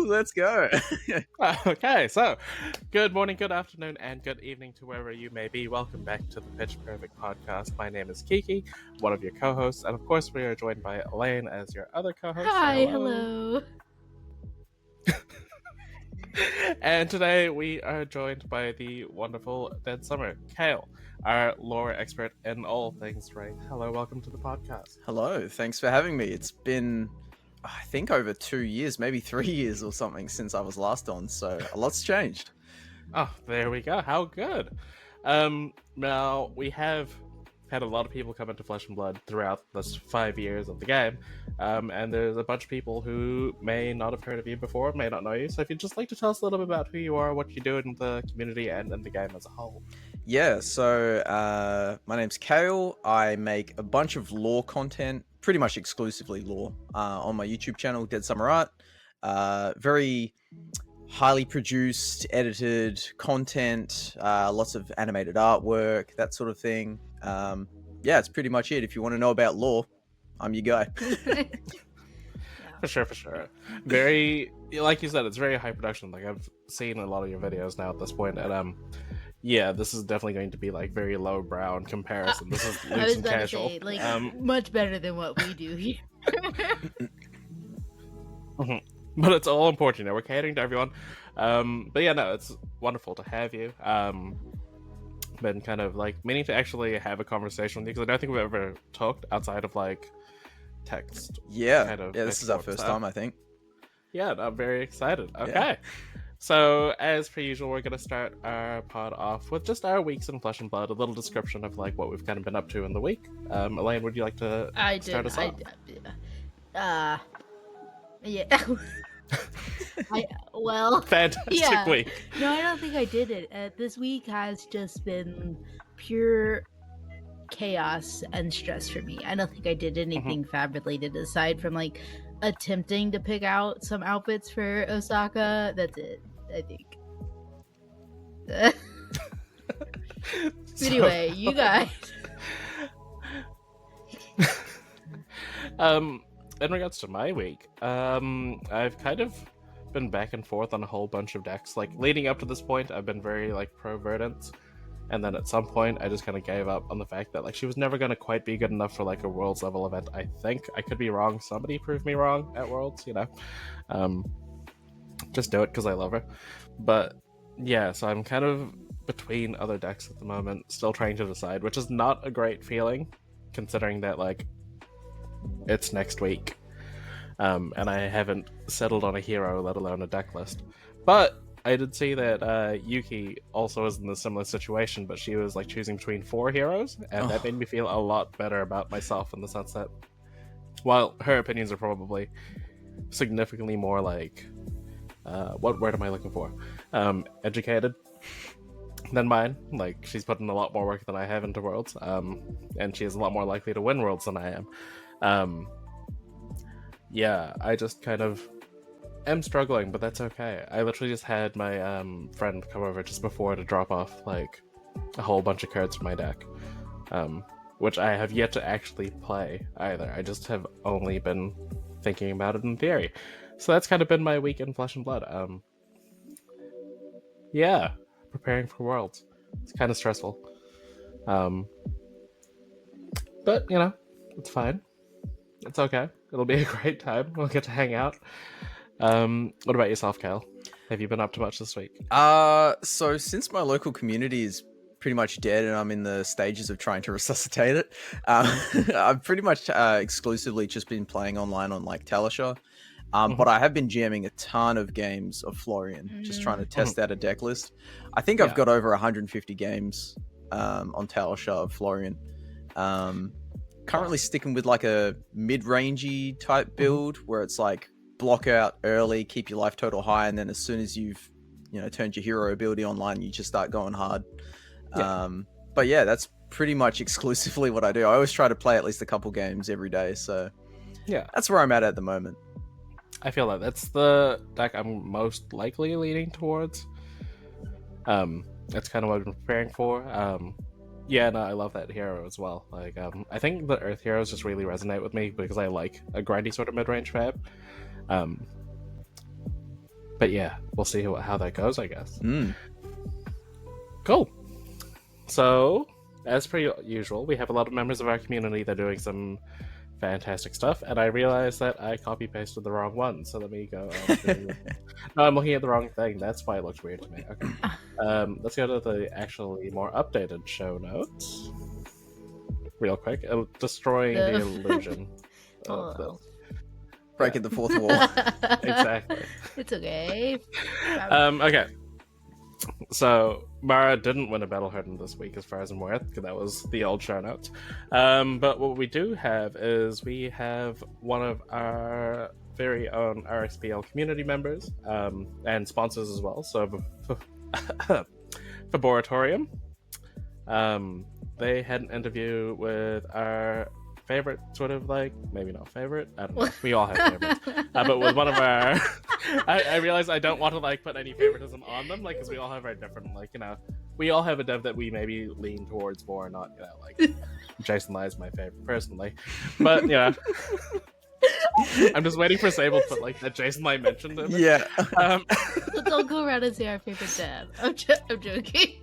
Let's go. Okay, so good morning, good afternoon, and good evening to wherever you may be. Welcome back to the Pitch Perfect podcast. My name is Kiki, one of your co-hosts, and of course, we are joined by Elaine as your other co-host. Hi, Say hello. And today we are joined by the wonderful DeadSummer, Kale, our lore expert in all things Ray. Hello, welcome to the podcast. Hello, thanks for having me. It's been, I think, over 2 years, maybe 3 years or something since I was last on, so a lot's changed. Oh, there we go. How good. Now, we have had a lot of people come into Flesh and Blood throughout this 5 years of the game, and there's a bunch of people who may not have heard of you before, may not know you, so if you'd just like to tell us a little bit about who you are, what you do in the community, and in the game as a whole. Yeah, so my name's Kale. I make a bunch of lore content, pretty much exclusively lore, on my YouTube channel, DeadSummerArt. Very highly produced, edited content, lots of animated artwork, that sort of thing. Yeah, it's pretty much it. If you want to know about lore, I'm your guy. For sure. Very, like you said, it's very high production. Like, I've seen a lot of your videos now at this point, and yeah, this is definitely going to be like very low brow in comparison. This is I was and about casual. to say, like, much better than what we do here. But it's all important, you know, we're catering to everyone. But yeah, no, it's wonderful to have you. Been kind of like meaning to actually have a conversation with you, because I don't think we've ever talked outside of like text. Yeah, kind of this is our first time, I think. Yeah, I'm very excited. Okay. Yeah. So, as per usual, we're going to start our pod off with just our weeks in Flesh and Blood, a little description of like what we've kind of been up to in the week. Elaine, would you like to start us off? Yeah. Well, Fantastic yeah. week. No, I don't think I did it. This week has just been pure chaos and stress for me. I don't think I did anything fab related aside from like attempting to pick out some outfits for Osaka. That's it, I think. Anyway, you guys. In regards to my week, I've kind of been back and forth on a whole bunch of decks. Like, leading up to this point, I've been very like pro Verdant, and then at some point I just kind of gave up on the fact that like she was never going to quite be good enough for like a Worlds level event. I think I could be wrong. Somebody prove me wrong at Worlds, you know. Just do it because I love her. But yeah, so I'm kind of between other decks at the moment, still trying to decide, which is not a great feeling considering that like it's next week, and I haven't settled on a hero, let alone a deck list. But I did see that Yuki also is in a similar situation, but she was like choosing between 4 heroes, and that made me feel a lot better about myself in the sense that while her opinions are probably significantly more like what word am I looking for? Educated than mine. Like, she's put in a lot more work than I have into Worlds, and she is a lot more likely to win Worlds than I am. Yeah, I just kind of am struggling, but that's okay. I literally just had my friend come over just before to drop off like a whole bunch of cards from my deck, which I have yet to actually play either. I just have only been thinking about it in theory. So that's kind of been my week in Flesh and Blood. Yeah, preparing for Worlds. It's kind of stressful. But, you know, it's fine. It's okay. It'll be a great time. We'll get to hang out. What about yourself, Kale? Have you been up to much this week? So since my local community is pretty much dead and I'm in the stages of trying to resuscitate it, I've pretty much exclusively just been playing online on like Talisha. But I have been jamming a ton of games of Florian, just trying to test out a deck list. I think I've got over 150 games on Talisha of Florian. Currently sticking with like a mid-rangey type build where it's like block out early, keep your life total high, and then as soon as you've turned your hero ability online, you just start going hard. But yeah, that's pretty much exclusively what I do. I always try to play at least a couple games every day, so yeah, that's where I'm at the moment. I feel like that's the deck I'm most likely leaning towards. That's kind of what I've been preparing for. Yeah, no, I love that hero as well. Like, I think the Earth heroes just really resonate with me because I like a grindy sort of mid-range fab. But yeah, we'll see how that goes, I guess. Mm. Cool. So, as per usual, we have a lot of members of our community that are doing some fantastic stuff, and I realized that I copy-pasted the wrong one, so let me go No, I'm looking at the wrong thing. That's why it looks weird to me. Okay. Let's go to the actually more updated show notes. Real quick. Destroying the illusion of this. Breaking the fourth wall. Exactly. It's okay. Okay. So Mara didn't win a Battle Harden this week, as far as I'm aware, because that was the old show notes. But what we do have is we have one of our very own RXPL community members and sponsors as well. So Faboratorium. They had an interview with our favorite, sort of like, maybe not favorite, I don't know, we all have favorites, but with one of our I realize I don't want to like put any favoritism on them, like, because we all have our different, like, you know, we all have a dev that we maybe lean towards more, not, you know, like Jason Lai is my favorite personally, but yeah. I'm just waiting for Sable to put like that Jason Lai mentioned him. Yeah. Let's all go around and say our favorite dev. I'm joking.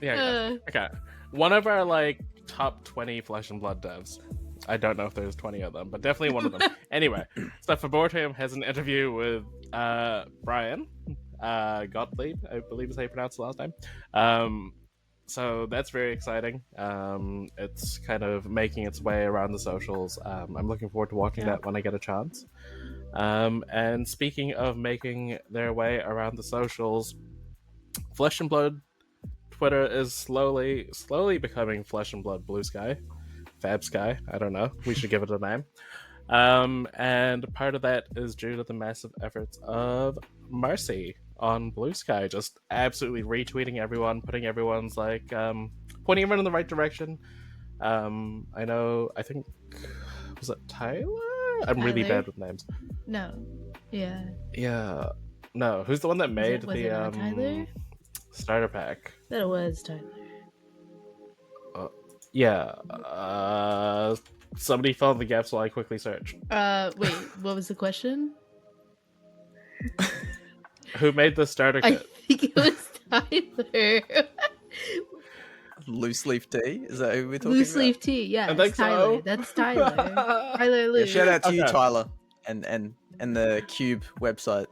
Yeah. Okay. One of our like top 20 Flesh and Blood devs. I don't know if there's 20 of them, but definitely one of them. Anyway, so Fabortium has an interview with Brian Gottlieb, I believe is how you pronounce the last name. So that's very exciting. It's kind of making its way around the socials. I'm looking forward to watching that when I get a chance. And speaking of making their way around the socials, Flesh and Blood Twitter is slowly becoming Flesh and Blood Bluesky. Fab Sky, I don't know. We should give it a name. And part of that is due to the massive efforts of Marcy on Bluesky, just absolutely retweeting everyone, putting everyone's like pointing everyone in the right direction. I think was it Tyler? I'm really bad with names. No. Yeah. Yeah. No, who's the one that made was it Tyler? Starter pack? That was Tyler. Yeah. Somebody fill in the gaps while I quickly search. Wait, what was the question? Who made the starter kit? I think it was Tyler. Loose leaf tea? Is that who we're talking Loose about? leaf tea, yeah. I think Tyler. so. That's Tyler. Tyler Loose. Yeah, shout out to you, Okay. Tyler, and the Cube website.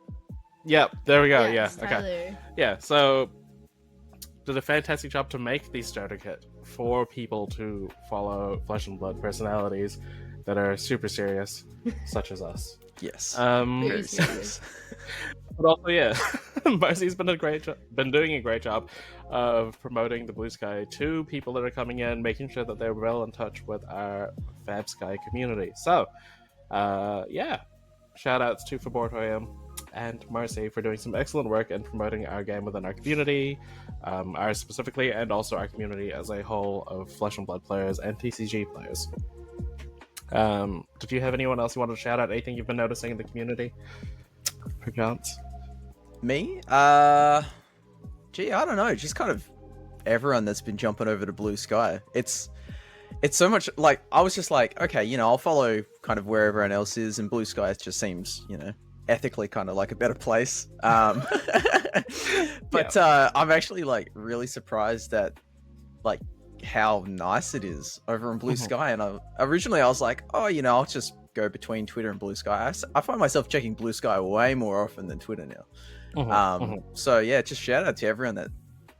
Yep, there we go. Yeah, Yeah, it's okay. Tyler. Yeah, so did a fantastic job to make the starter kit for people to follow Flesh and Blood personalities that are super serious, such as us. Yes. Very serious. But also, yeah, Marcy's been doing a great job of promoting the Blue Sky to people that are coming in, making sure that they're well in touch with our Fab Sky community. So, yeah, shout outs to Fabortorium and Marcy for doing some excellent work in promoting our game within our community, ours specifically, and also our community as a whole of Flesh and Blood players and TCG players. Did you have anyone else you wanted to shout out? Anything you've been noticing in the community? Perchance? Me? I don't know. Just kind of everyone that's been jumping over to Blue Sky. It's so much like I was just like, okay, you know, I'll follow kind of where everyone else is, and Blue Sky just seems, you know, ethically kind of like a better place. But I'm actually like really surprised at like how nice it is over in Blue Sky. And originally I was like, oh, you know, I'll just go between Twitter and Blue Sky. I find myself checking Blue Sky way more often than Twitter now. So yeah, just shout out to everyone that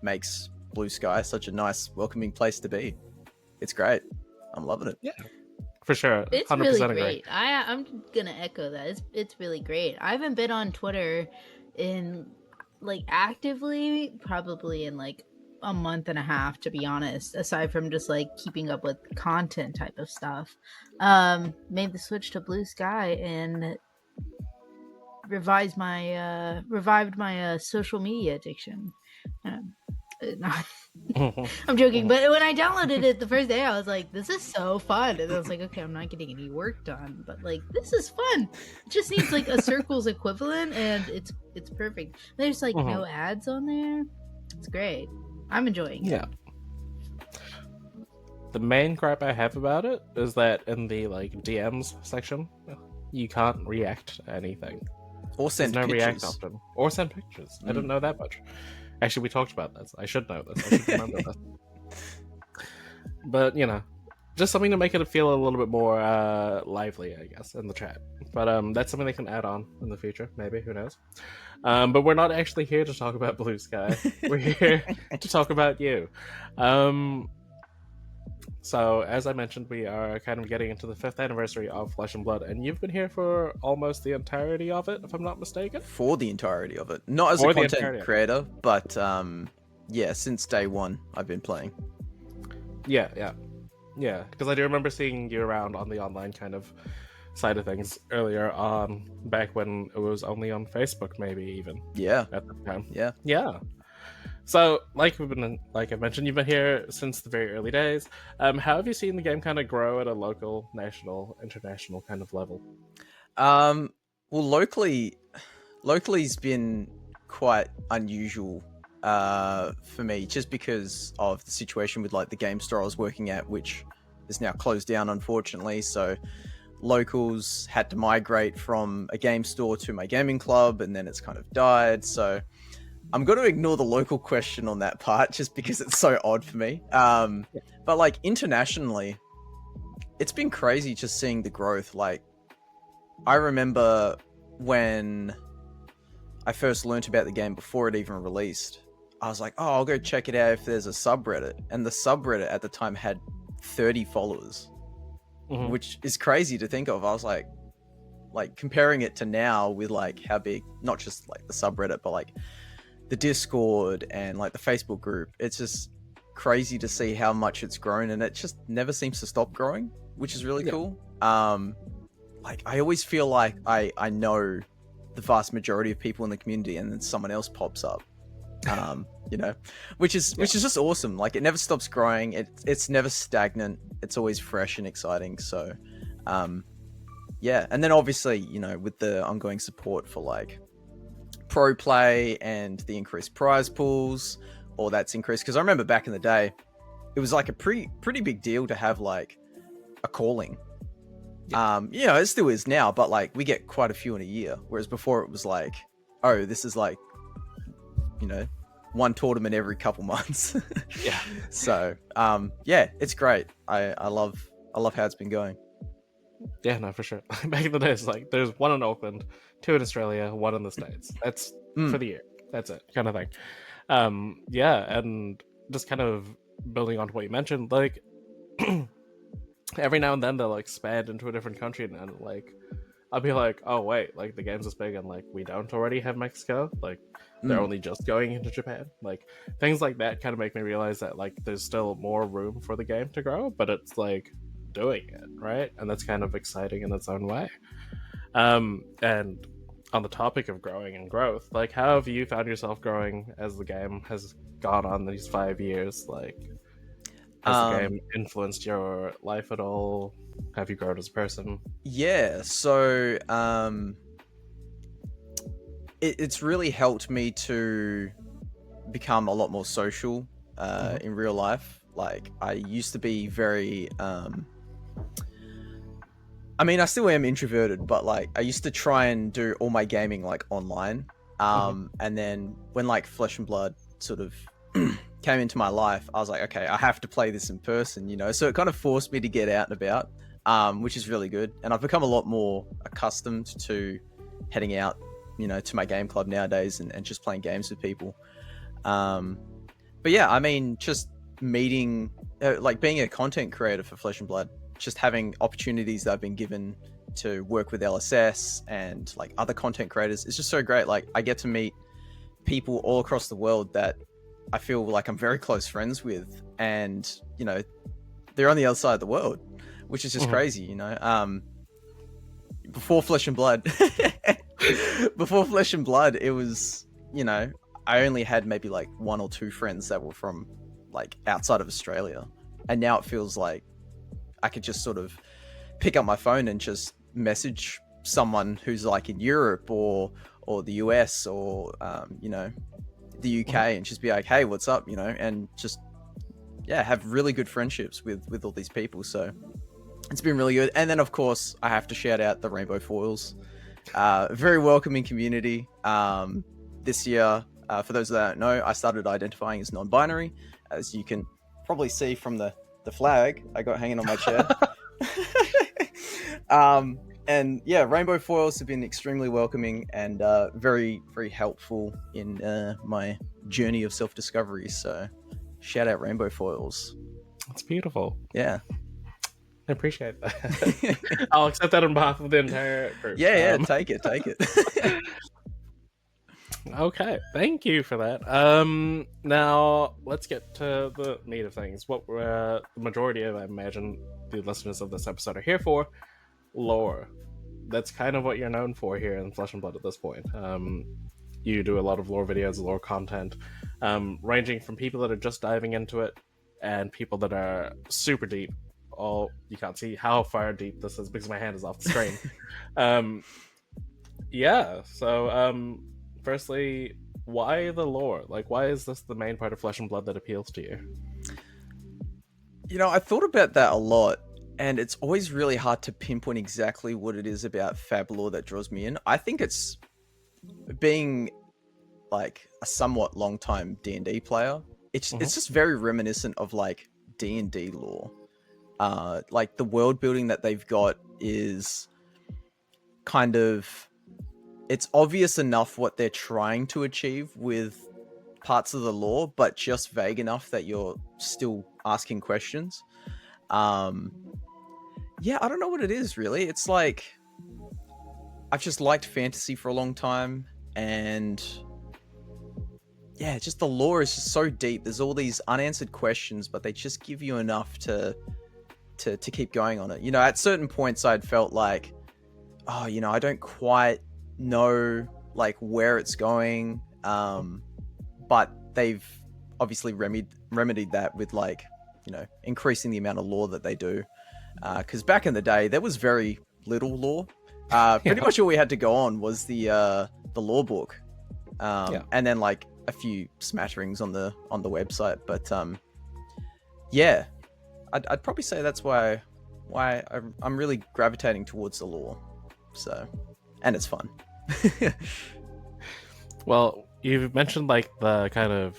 makes Blue Sky such a nice, welcoming place to be. It's great. I'm loving it. Yeah, for sure. It's 100% really agree. great. I'm gonna echo that. It's really great. I haven't been on Twitter in like actively probably in like a month and a half, to be honest, aside from just like keeping up with content type of stuff. Made the switch to Blue Sky and revived my social media addiction. I'm joking, but when I downloaded it the first day, I was like, this is so fun. And I was like, okay, I'm not getting any work done, but like, this is fun. It just needs like a circles equivalent, and it's perfect. There's like no ads on there. It's great. I'm enjoying it. Yeah. The main gripe I have about it is that in the like DMs section, you can't react to anything. Or send no React pictures. option. Or send pictures. I didn't know that much. Actually, we talked about this. I should know this. I should remember this. But, you know, just something to make it feel a little bit more lively, I guess, in the chat. But that's something they can add on in the future, maybe, who knows. But we're not actually here to talk about Bluesky. We're here to talk about you. So, as I mentioned, we are kind of getting into the 5th anniversary of Flesh and Blood, and you've been here for almost the entirety of it, if I'm not mistaken? For the entirety of it. Not as a content creator, but yeah, since day one, I've been playing. Yeah, because I do remember seeing you around on the online kind of side of things earlier on, back when it was only on Facebook, maybe even. Yeah. At the time. Yeah. So, like I mentioned, you've been here since the very early days. How have you seen the game kind of grow at a local, national, international kind of level? Well, locally's been quite unusual for me, just because of the situation with like the game store I was working at, which is now closed down, unfortunately. So locals had to migrate from a game store to my gaming club, and then it's kind of died. So I'm going to ignore the local question on that part, just because it's so odd for me. But like internationally, it's been crazy just seeing the growth. Like, I remember when I first learned about the game before it even released, I was like, oh, I'll go check it out if there's a subreddit. And the subreddit at the time had 30 followers, which is crazy to think of. I was like comparing it to now with like how big, not just like the subreddit, but like the Discord and like the Facebook group, it's just crazy to see how much it's grown, and it just never seems to stop growing, which is really cool. Like, I always feel like I know the vast majority of people in the community, and then someone else pops up, you know, which is just awesome. Like, it never stops growing. It's never stagnant. It's always fresh and exciting. So, yeah. And then obviously, you know, with the ongoing support for like pro play and the increased prize pools, all that's increased. Because I remember back in the day, it was like a pretty big deal to have like a calling. You know, it still is now, but like we get quite a few in a year, whereas before it was like, oh, this is like, you know, one tournament every couple months. So yeah, it's great. I love how it's been going. Yeah, no, for sure. Back in the day, it's like there's one in Auckland, 2 in Australia, 1 in the States. That's for the year. That's it, kind of thing. Yeah, and just kind of building on what you mentioned, like every now and then they'll expand into a different country, and like I'll be like, oh wait, like the game's this big, and like we don't already have Mexico, like they're only just going into Japan. Like things like that kind of make me realize that like there's still more room for the game to grow, but it's like doing it right, and that's kind of exciting in its own way. And on the topic of growing and growth, like how have you found yourself growing as the game has gone on these 5 years? Like, has the game influenced your life at all? Have you grown as a person? Yeah, so it's really helped me to become a lot more social in real life. Like, I used to be very I mean, I still am introverted, but like I used to try and do all my gaming like online. And then when like Flesh and Blood sort of came into my life, I was like, okay, I have to play this in person, you know? So it kind of forced me to get out and about, which is really good. And I've become a lot more accustomed to heading out, you know, to my game club nowadays and just playing games with people. But yeah, I mean, just meeting, like being a content creator for Flesh and Blood, just having opportunities that I've been given to work with LSS and like other content creators, it's just so great. Like, I get to meet people all across the world that I feel like I'm very close friends with, and you know, they're on the other side of the world, which is just crazy, you know. Before Flesh and Blood, it was, you know, I only had maybe like 1 or 2 friends that were from like outside of Australia, and now it feels like I could just sort of pick up my phone and just message someone who's like in Europe or the US or you know, the UK, and just be like, hey, what's up, you know, and just yeah, have really good friendships with all these people. So it's been really good. And then of course I have to shout out the Rainbow Foils. Very welcoming community. This year, for those that don't know, I started identifying as non-binary, as you can probably see from the flag I got hanging on my chair. And yeah, rainbow foils have been extremely welcoming and very, very helpful in my journey of self-discovery. So shout out rainbow foils. That's beautiful. Yeah. I appreciate that. I'll accept that on behalf of the entire group. Yeah, take it. Okay, thank you for that. Now let's get to the meat of things. What the majority of, I imagine, the listeners of this episode are here for: lore. That's kind of what you're known for here in Flesh and Blood at this point. You do a lot of lore videos, lore content, ranging from people that are just diving into it and people that are super deep. Oh, you can't see how far deep this is because my hand is off the screen. Yeah, so firstly, why the lore? Like, why is this the main part of Flesh and Blood that appeals to you? You know, I thought about that a lot, and it's always really hard to pinpoint exactly what it is about fab lore that draws me in. I think it's being like a somewhat long-time D&D player. It's just very reminiscent of like D&D lore. Like the world building that they've got is kind of, it's obvious enough what they're trying to achieve with parts of the lore, but just vague enough that you're still asking questions. Yeah, I don't know what it is really. It's like, I've just liked fantasy for a long time, and yeah, just the lore is just so deep. There's all these unanswered questions, but they just give you enough to keep going on it. You know, at certain points I'd felt like, oh, you know, I don't quite know like where it's going. But they've obviously remedied that with like, you know, increasing the amount of lore that they do. Because back in the day, there was very little lore. Pretty much all we had to go on was the lore book. And then like a few smatterings on the website. But yeah, I'd probably say that's why I'm really gravitating towards the lore. So, and it's fun. Well, you've mentioned like the kind of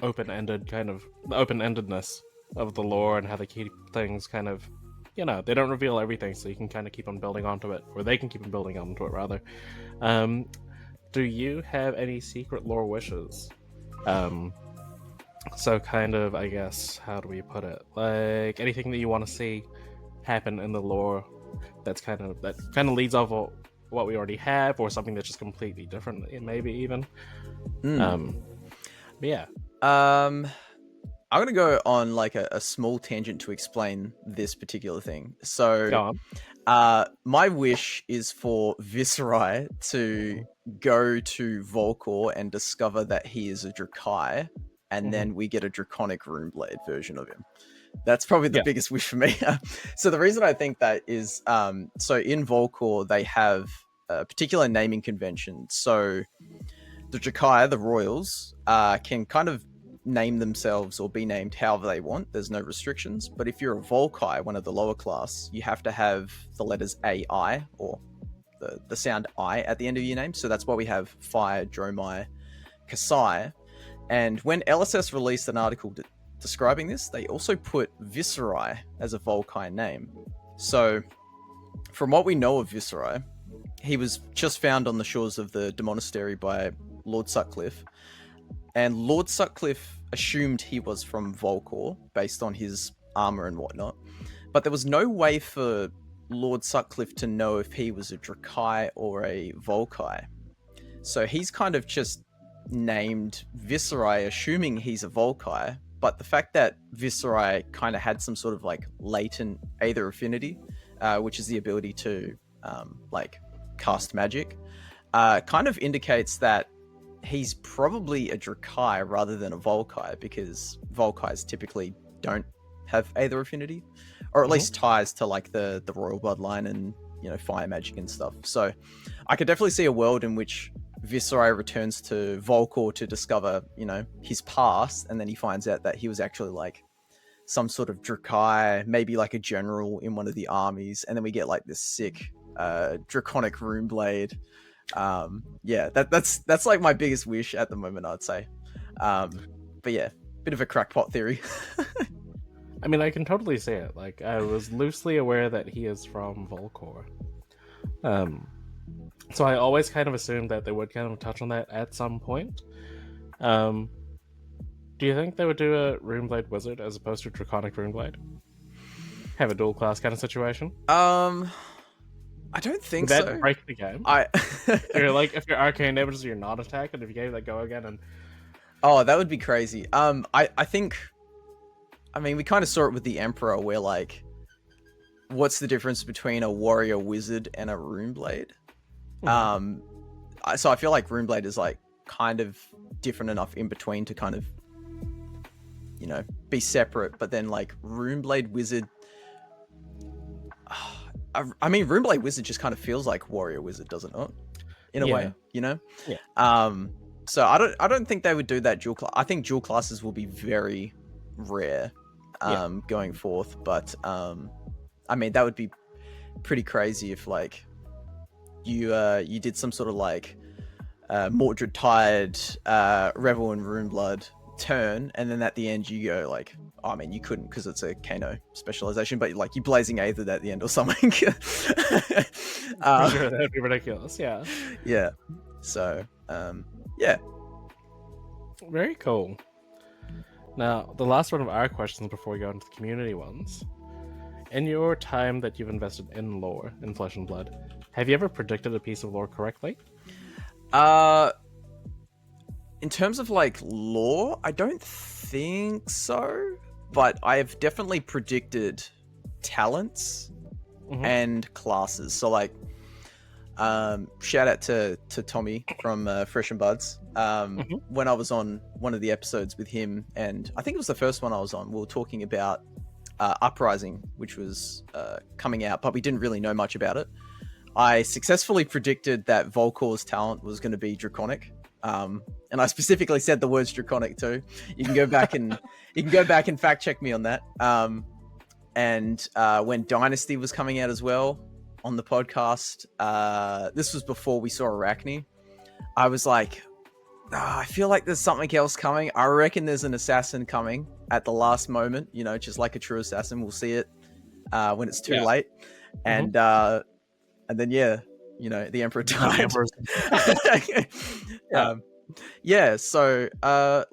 open-endedness of the lore and how they keep things kind of, you know, they don't reveal everything, so you can kind of keep on building onto it, or they can keep on building onto it rather. Do you have any secret lore wishes? So kind of, I guess, how do we put it? Like anything that you want to see happen in the lore that kind of leads off of what we already have, or something that's just completely different, maybe even. Yeah. I'm gonna go on like a small tangent to explain this particular thing. So, go on. My wish is for Viserai to go to Volcor and discover that he is a Drakai, and then we get a Draconic Runeblade version of him. That's probably the biggest wish for me. So the reason I think that is, so in Volcor, they have a particular naming convention. So the Drakai, the royals, can kind of name themselves or be named however they want. There's no restrictions. But if you're a Volkai, one of the lower class, you have to have the letters AI, or the sound I at the end of your name. So that's why we have Fire, Dromai, Kasai. And when LSS released an article describing this, they also put Viserai as a Volkai name. So from what we know of Viserai, he was just found on the shores of the Demonastery by Lord Sutcliffe. And Lord Sutcliffe assumed he was from Volcor based on his armor and whatnot. But there was no way for Lord Sutcliffe to know if he was a Drakai or a Volkai. So he's kind of just named Viserai, assuming he's a Volkai. But the fact that Viserai kind of had some sort of like latent Aether affinity, which is the ability to like cast magic, kind of indicates that he's probably a Drakai rather than a Volkai, because Volkais typically don't have Aether affinity, or at least ties to like the royal bloodline and, you know, fire magic and stuff. So I could definitely see a world in which Viserai returns to Volcor to discover, you know, his past, and then he finds out that he was actually like some sort of Drakai, maybe like a general in one of the armies, and then we get like this sick draconic rune blade. Yeah, that's like my biggest wish at the moment, I'd say. But yeah, bit of a crackpot theory. I mean, I can totally see it. Like, I was loosely aware that he is from Volcor. So I always kind of assumed that they would kind of touch on that at some point. Do you think they would do a Runeblade Wizard as opposed to Draconic Runeblade? Have a dual class kind of situation? I don't think Would that so. break the game? If you're arcane damage, you're not attack, and if you gave that go again, and oh, that would be crazy. I think, I mean, we kind of saw it with the Emperor, where like, what's the difference between a warrior wizard and a runeblade? So I feel like runeblade is like kind of different enough in between to kind of, you know, be separate. But then like runeblade wizard, I mean, runeblade wizard just kind of feels like warrior wizard, doesn't it? In a way, you know. Yeah. So I don't think they would do that dual class. I think dual classes will be very rare, going forth. But I mean, that would be pretty crazy if like you did some sort of like Mordred Tide, Revel and Runeblood turn, and then at the end you go like, oh, I mean, you couldn't because it's a Kano specialization, but like you Blazing Aether at the end or something. Sure, that would be ridiculous. Yeah. Yeah. So yeah. Very cool. Now, the last one of our questions before we go into the community ones. In your time that you've invested in lore, in Flesh and Blood, have you ever predicted a piece of lore correctly? In terms of like lore, I don't think so, but I have definitely predicted talents and classes. So like, shout out to Tommy from Fresh and Buds. When I was on one of the episodes with him, and I think it was the first one I was on, we were talking about Uprising, which was coming out, but we didn't really know much about it. I successfully predicted that Volcor's talent was going to be Draconic, and I specifically said the words Draconic too. You can go back and fact check me on that. And when Dynasty was coming out as well on the podcast, this was before we saw Arachne. I was like, I feel like there's something else coming. I reckon there's an assassin coming at the last moment, you know, just like a true assassin. We'll see it when it's too late. And then, yeah, you know, the Emperor died. So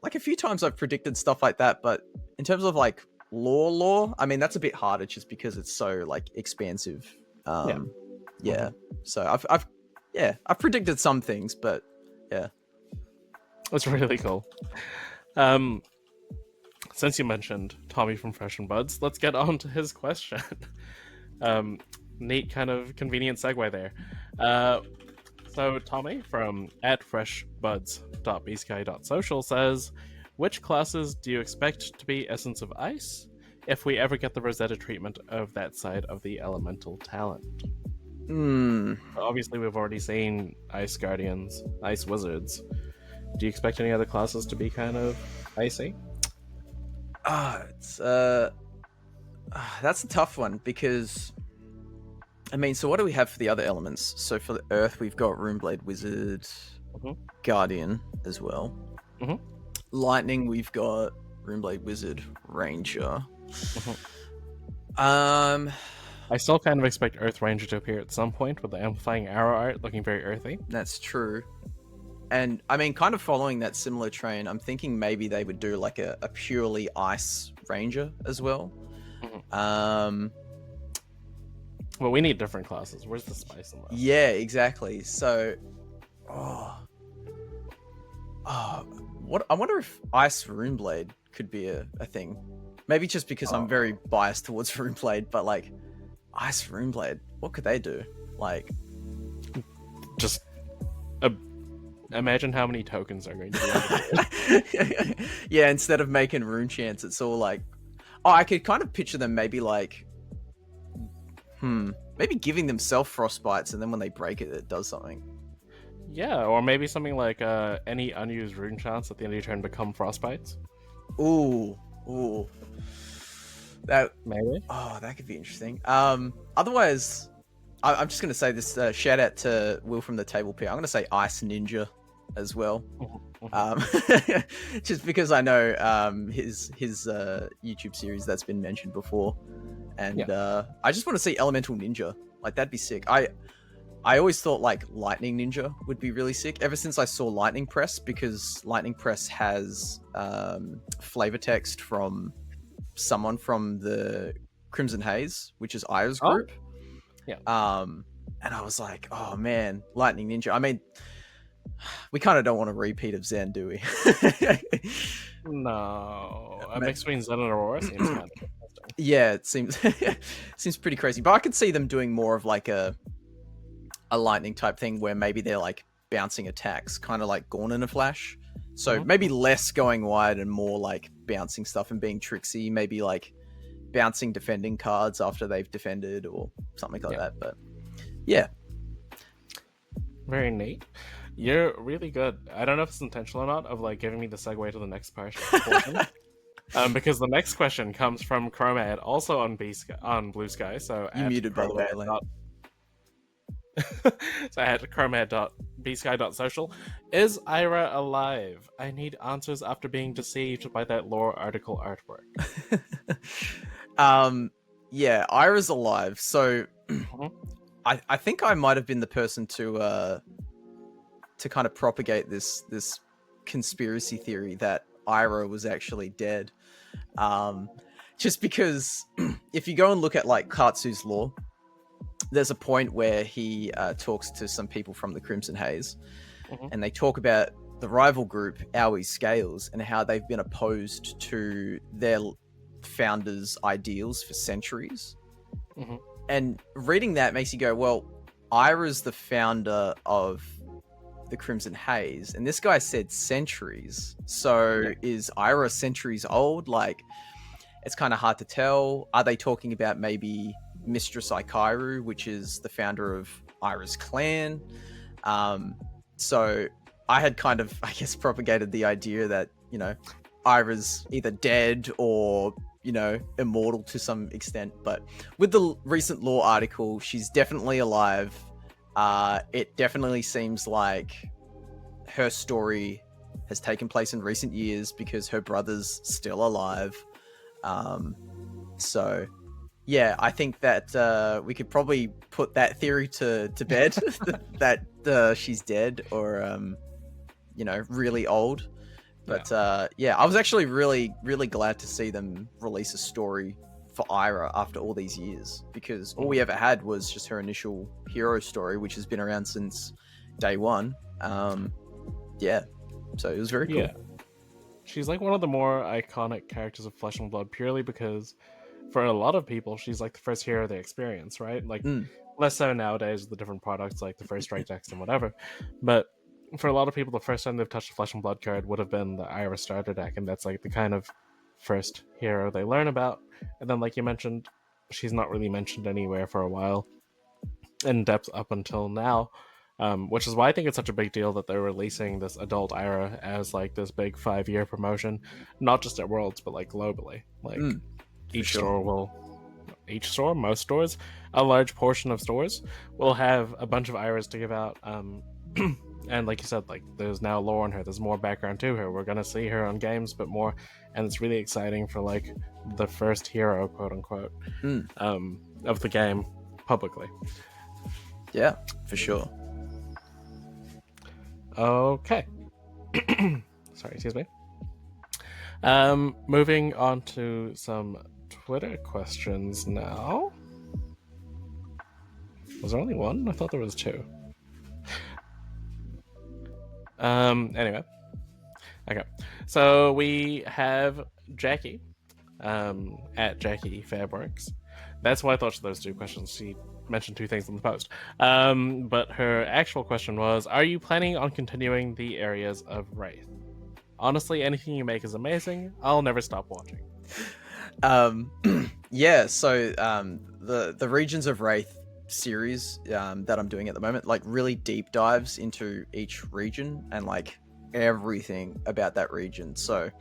like a few times I've predicted stuff like that, but in terms of like lore, I mean, that's a bit harder just because it's so like expansive. So I've predicted some things, but yeah. That's really cool. Since you mentioned Tommy from Fresh and Buds, let's get on to his question. Neat kind of convenient segue there. So Tommy from @freshbuds.bsky.social says, which classes do you expect to be Essence of Ice if we ever get the Rosetta treatment of that side of the elemental talent? Obviously, we've already seen Ice Guardians, Ice Wizards. Do you expect any other classes to be kind of icy? That's a tough one because, I mean, so what do we have for the other elements? So for the Earth, we've got Runeblade Wizard, Guardian as well. Lightning, we've got Runeblade Wizard, Ranger. I still kind of expect Earth Ranger to appear at some point with the Amplifying Arrow art looking very earthy. That's true. And I mean, kind of following that similar train, I'm thinking maybe they would do like a purely Ice Ranger as well. Well, we need different classes. Where's the spice in that? Yeah, exactly. So, what I wonder if Ice Runeblade could be a thing. Maybe just because I'm very biased towards Runeblade, but like Ice Runeblade, what could they do? Like, just imagine how many tokens are going to be. Yeah, instead of making rune chants, it's all like, I could kind of picture them maybe like, maybe giving themselves frostbites, and then when they break it, it does something. Yeah, or maybe something like any unused rune chants at the end of your turn become frostbites. Ooh. That maybe. That could be interesting. Otherwise, I'm just going to say this shout out to Will from the Table Pier. I'm going to say Ice Ninja as well. Just because I know his YouTube series that's been mentioned before. And I just want to see Elemental Ninja. Like, that'd be sick. I always thought like Lightning Ninja would be really sick ever since I saw Lightning Press, because Lightning Press has flavor text from someone from the Crimson Haze, which is Ira's group. And I was like, oh man, Lightning Ninja. I mean, we kind of don't want a repeat of Zen, do we? No, a mix between Zen and Aurora seems kind of interesting. Yeah, it seems seems pretty crazy. But I could see them doing more of like a lightning type thing where maybe they're like bouncing attacks, kind of like Gorn in a Flash. So maybe less going wide and more like bouncing stuff and being tricksy. Maybe like bouncing defending cards after they've defended or something like that. But yeah, very neat. You're really good. I don't know if it's intentional or not of like giving me the segue to the next portion. Because the next question comes from Chromad, also on Bluesky. So you muted, by the way, Elaine. So I had chromad.bsky.social. Is Ira alive? I need answers after being deceived by that lore article artwork. Yeah, Ira's alive. So I think I might have been the person to kind of propagate this conspiracy theory that Ira was actually dead. Just because if you go and look at like Katsu's lore, there's a point where he talks to some people from the Crimson Haze, and they talk about the rival group, Aoi Scales, and how they've been opposed to their founders' ideals for centuries. And reading that makes you go, well, Ira's the founder of the Crimson Haze, and this guy said centuries. So is Ira centuries old? Like, it's kind of hard to tell. Are they talking about maybe Mistress Ikairu, which is the founder of Ira's clan? So I had kind of, I guess, propagated the idea that, you know, Ira's either dead or, you know, immortal to some extent. But with the recent lore article, she's definitely alive. It definitely seems like her story has taken place in recent years because her brother's still alive. So yeah, I think that we could probably put that theory to bed that she's dead or, you know, really old. But yeah, I was actually really, really glad to see them release a story for Ira after all these years, because all we ever had was just her initial hero story, which has been around since day one. Yeah, so it was very cool. Yeah. She's like one of the more iconic characters of Flesh and Blood purely because for a lot of people, she's like the first hero they experience, right? Like less so nowadays with the different products like the first strike text and whatever. But for a lot of people, the first time they've touched a Flesh and Blood card would have been the Ira starter deck, and that's like the kind of first hero they learn about. And then, like you mentioned, she's not really mentioned anywhere for a while in depth up until now, which is why I think it's such a big deal that they're releasing this adult Ira as like this big 5-year promotion, not just at Worlds but like globally. Like most stores, a large portion of stores will have a bunch of Iras to give out. And like you said, like there's now lore on her, there's more background to her, we're gonna see her on games but more, and it's really exciting for like the first hero, quote unquote, of the game publicly. Yeah, for sure. Okay. Sorry, excuse me. Moving on to some Twitter questions now. Was there only one? I thought there was two. Anyway. Okay. So we have Jackie, at Jackie Fairworks. That's why I thought of those two questions. She mentioned two things in the post. But her actual question was, are you planning on continuing the areas of Wraith? Honestly, anything you make is amazing. I'll never stop watching. Yeah, so the Regions of Wraith series that I'm doing at the moment, like, really deep dives into each region and like everything about that region. So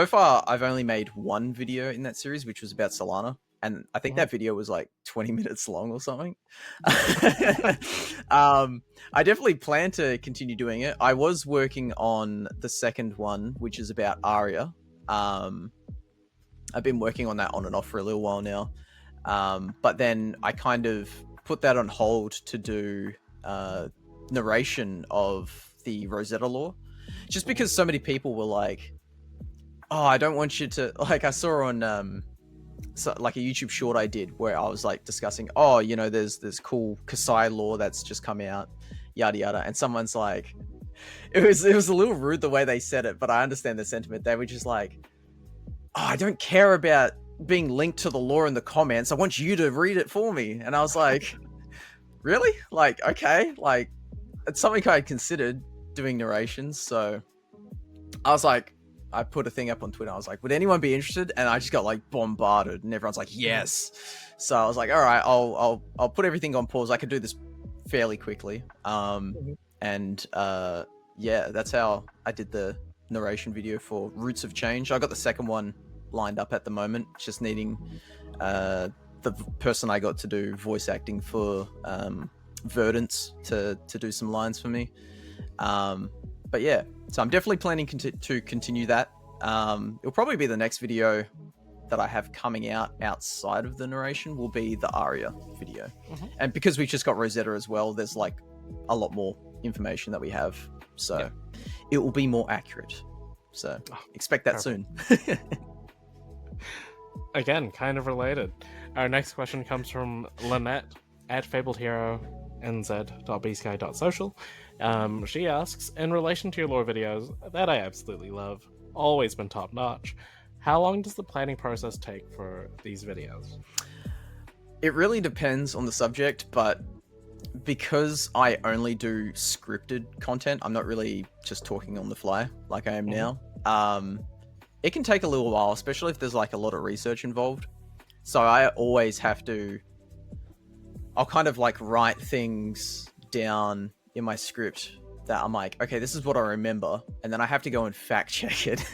far I've only made one video in that series, which was about Solana. and I think Mhm. that video was like 20 minutes long or something. I definitely plan to continue doing it. I was working on the second one, which is about Arya. I've been working on that on and off for a little while now. But then I kind of put that on hold to do narration of the Rosetta lore, just because so many people were like, oh, I don't want you to, like, I saw on like a YouTube short I did where I was like discussing, oh, you know, there's cool Kasai lore that's just come out, yada yada, and someone's like, it was a little rude the way they said it, but I understand the sentiment. They were just like, oh, I don't care about being linked to the lore in the comments. I want you to read it for me. And I was like, really? Like, okay, like it's something I considered doing narrations. So I was like, I put a thing up on Twitter. I was like, would anyone be interested? And I just got like bombarded, and everyone's like, yes. So I was like, all right, I'll put everything on pause. I could do this fairly quickly. And yeah, that's how I did the narration video for Roots of Change. I got the second one lined up at the moment, just needing the person I got to do voice acting for Verdance to do some lines for me. But yeah, so I'm definitely planning to continue that. It'll probably be the next video that I have coming out outside of the narration will be the Arya video. And because we just got Rosetta as well, there's like a lot more information that we have. So it will be more accurate. So expect that soon. Again, kind of related. Our next question comes from Lynette at FabledHeroNZ.bsky.social. She asks, in relation to your lore videos that I absolutely love, always been top notch, how long does the planning process take for these videos? It really depends on the subject, but because I only do scripted content, I'm not really just talking on the fly like I am now. It can take a little while, especially if there's like a lot of research involved. So I always have to, I'll kind of like write things down in my script that I'm like, okay, this is what I remember. And then I have to go and fact check it.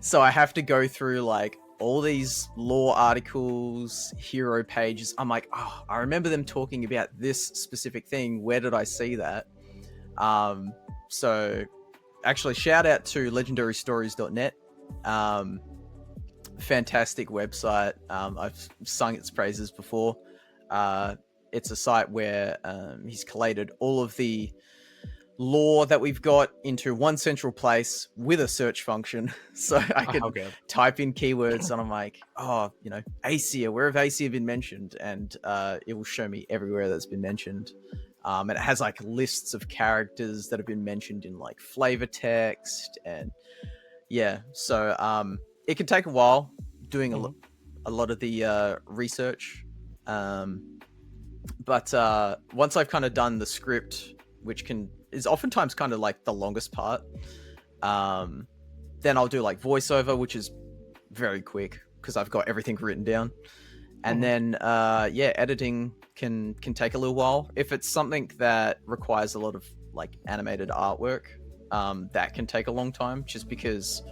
So I have to go through like all these lore articles, hero pages. I'm like, oh, I remember them talking about this specific thing. Where did I see that? So actually shout out to legendarystories.net. Fantastic website. I've sung its praises before. It's a site where he's collated all of the lore that we've got into one central place with a search function. So I can type in keywords and I'm like, oh, you know, Aesir, where have Aesir been mentioned? And it will show me everywhere that's been mentioned. And it has like lists of characters that have been mentioned in like flavor text. And yeah, so it can take a while doing a lot of the research. But once I've kind of done the script, which is oftentimes kind of like the longest part, then I'll do like voiceover, which is very quick because I've got everything written down. And then yeah, editing can take a little while. If it's something that requires a lot of like animated artwork, that can take a long time, just because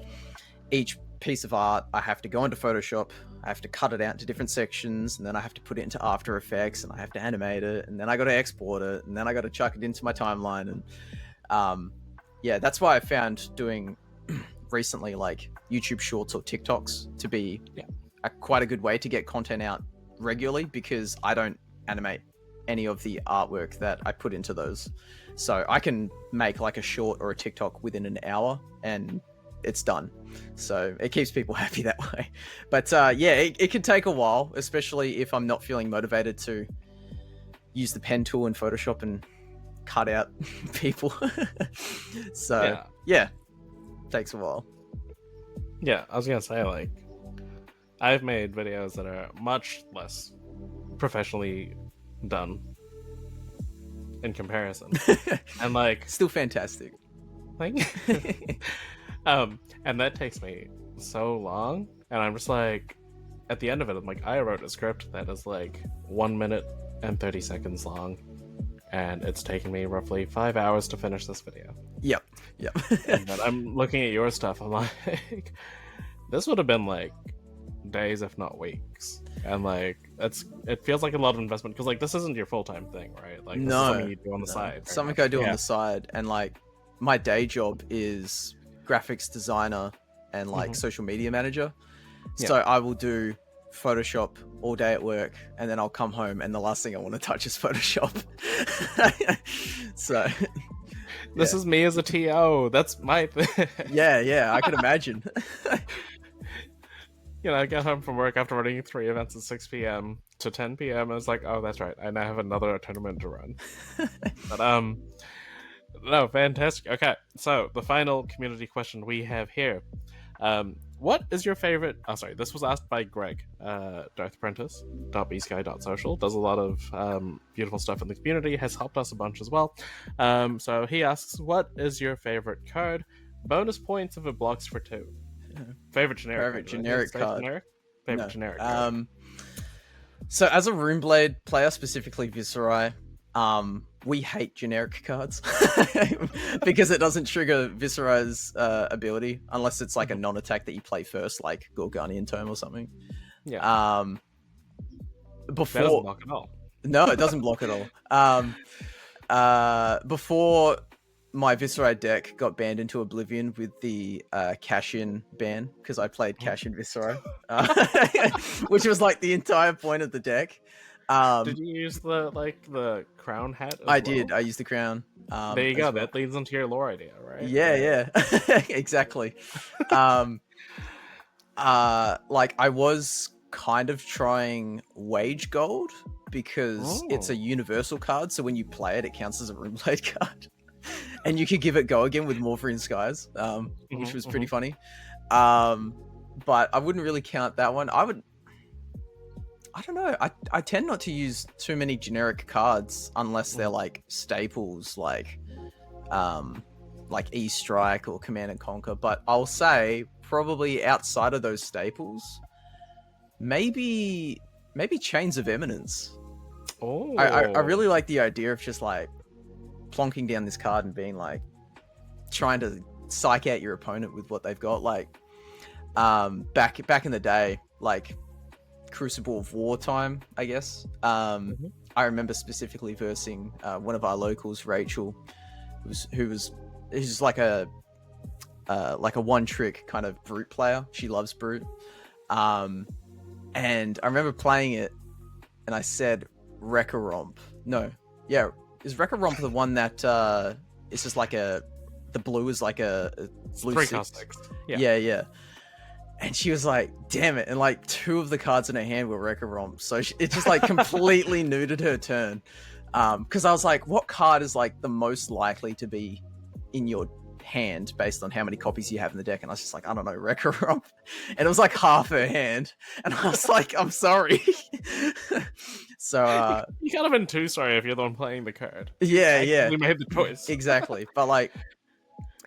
each piece of art I have to go into Photoshop, I have to cut it out into different sections, and then I have to put it into After Effects, and I have to animate it, and then I got to export it, and then I got to chuck it into my timeline. And yeah, that's why I found doing recently like YouTube Shorts or TikToks to be quite a good way to get content out regularly, because I don't animate any of the artwork that I put into those. So I can make like a short or a TikTok within an hour and it's done. So it keeps people happy that way. But yeah, it can take a while, especially if I'm not feeling motivated to use the pen tool in Photoshop and cut out people. So yeah, takes a while. Yeah, I was gonna say, like, I've made videos that are much less professionally done in comparison. And like, still fantastic. Like, and that takes me so long, and I'm just like, at the end of it, I'm like, I wrote a script that is like 1 minute and 30 seconds long, and it's taken me roughly 5 hours to finish this video. Yep. And then I'm looking at your stuff, I'm like, this would have been like days, if not weeks. And like it feels like a lot of investment because like this isn't your full-time thing, right? Like this is something you do on the side. very Something much. I do on the side, and like my day job is graphics designer and like social media manager. So I will do Photoshop all day at work, and then I'll come home and the last thing I want to touch is Photoshop. So this is me as a TO. That's my thing. yeah, I can imagine. You know, I get home from work after running 3 events at 6 p.m. to 10 p.m. and it's like, oh, that's right, I now have another tournament to run. But no, fantastic. Okay, so the final community question we have here. What is your favorite... Oh, sorry, this was asked by Greg, darthapprentice.bsky.social. Does a lot of beautiful stuff in the community, has helped us a bunch as well. So he asks, what is your favorite card? Bonus points if it blocks for 2. Favorite generic card. Favorite generic card. So as a Runeblade player, specifically Viserai, we hate generic cards because it doesn't trigger Viserai's ability unless it's like a non-attack that you play first, like Gorganian Tome or something. Yeah. Before... That doesn't block at all. No, it doesn't block at all. Before my Viserai deck got banned into oblivion with the cash-in ban, because I played cash-in Viserai, which was like the entire point of the deck. Did you use the crown hat? I did. I used the crown. There you go. Well. That leads into your lore idea, right? Yeah. Exactly. Like I was kind of trying Wage Gold because it's a universal card, so when you play it, it counts as a Runeblade card. And you could give it go again with Morphine Skies, which was pretty funny. But I wouldn't really count that one. I don't know. I tend not to use too many generic cards unless they're like staples, like E-Strike or Command and Conquer. But I'll say probably outside of those staples, maybe Chains of Eminence. Oh, I really like the idea of just like plonking down this card and being like trying to psych out your opponent with what they've got. Like back in the day, like Crucible of War time, I guess. I remember specifically versing one of our locals, Rachel, who's like a one trick kind of brute player. She loves brute. And I remember playing it and I said Wrecker-Romp. No, yeah, is Wrecker-Romp the one that it's just like the blue is like a blue 3/6. Yeah. And she was like, damn it. And like 2 of the cards in her hand were Wrecker-Romp. So it just like completely neutered her turn. Because I was like, what card is like the most likely to be in your hand based on how many copies you have in the deck? And I was just like, I don't know, Wrecker-Romp. And it was like half her hand. And I was like, I'm sorry. So you can't have been too sorry if you're the one playing the card. Yeah. You made the choice. Exactly. But like,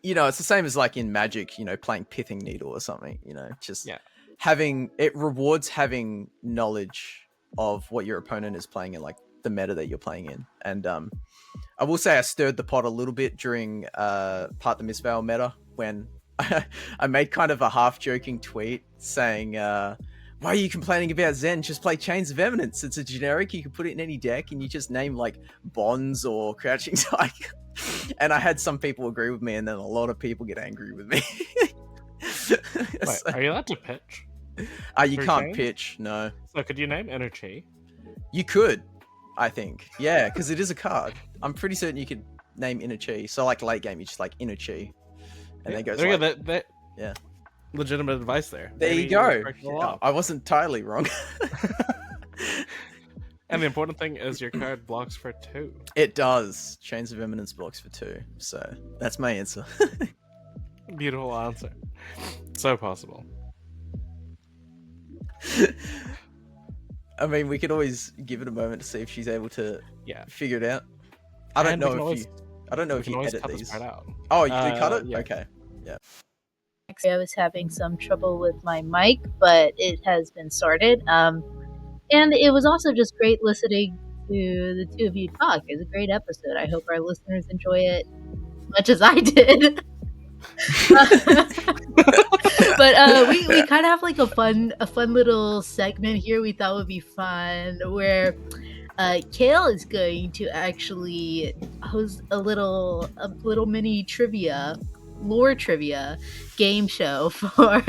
you know, it's the same as like in Magic, you know, playing Pithing Needle or something, you know, just it rewards having knowledge of what your opponent is playing in, like the meta that you're playing in. And I will say I stirred the pot a little bit during Part the Mistveil meta when I made kind of a half joking tweet saying, why are you complaining about Zen? Just play Chains of Eminence. It's a generic. You can put it in any deck and you just name like Bonds or Crouching Tiger. And I had some people agree with me and then a lot of people get angry with me. Wait, are you allowed to pitch? You can't pitch, no. So could you name Energy? You could, I think. Yeah, because it is a card. I'm pretty certain you could name Inner Chi. So like late game, you just like Inner Chi. And then it goes there like... you go. Yeah. Legitimate advice there. There you go. Yeah, I wasn't entirely wrong. And the important thing is your card blocks for 2. It does. Chains of Eminence blocks for 2. So that's my answer. Beautiful answer. So possible. I mean, we could always give it a moment to see if she's able to figure it out. I don't know if you edit these. Oh, you cut it? Yeah. Okay. Yeah. I was having some trouble with my mic, but it has been sorted. And it was also just great listening to the 2 of you talk. It was a great episode. I hope our listeners enjoy it as much as I did. But we kind of have like a fun little segment here we thought would be fun, where Kale is going to actually host a little mini trivia, lore trivia game show for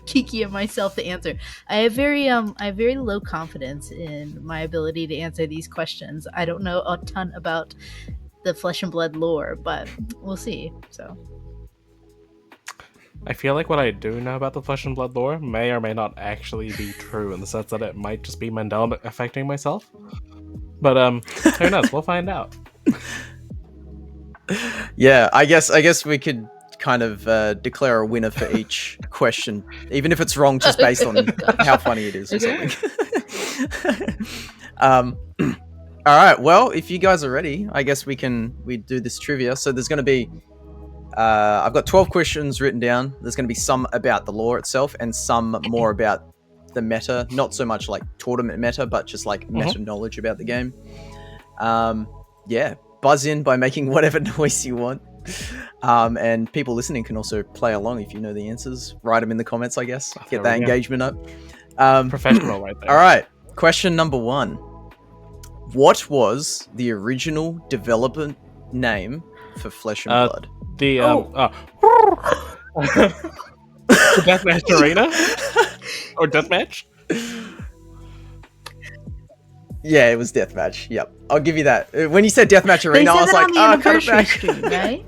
Kiki and myself to answer. I have very low confidence in my ability to answer these questions. I don't know a ton about the Flesh and Blood lore, but we'll see. So I feel like what I do know about the Flesh and Blood lore may or may not actually be true, in the sense that it might just be Mandela affecting myself. But who knows? We'll find out. Yeah, I guess we could kind of declare a winner for each question, even if it's wrong, just based on how funny it is or something. All right, well, if you guys are ready, I guess we do this trivia. So there's going to be I've got 12 questions written down. There's going to be some about the lore itself and some more about the meta, not so much like tournament meta, but just like meta knowledge about the game. Yeah, buzz in by making whatever noise you want. And people listening can also play along if you know the answers. Write them in the comments, I guess. Get that engagement up. Professional right there. All right, question number 1. What was the original development name for Flesh and Blood? The Deathmatch Arena? Or Deathmatch? Yeah, it was Deathmatch. Yep, I'll give you that. When you said Deathmatch Arena, I was like, "Oh, cut it back." Stream, right?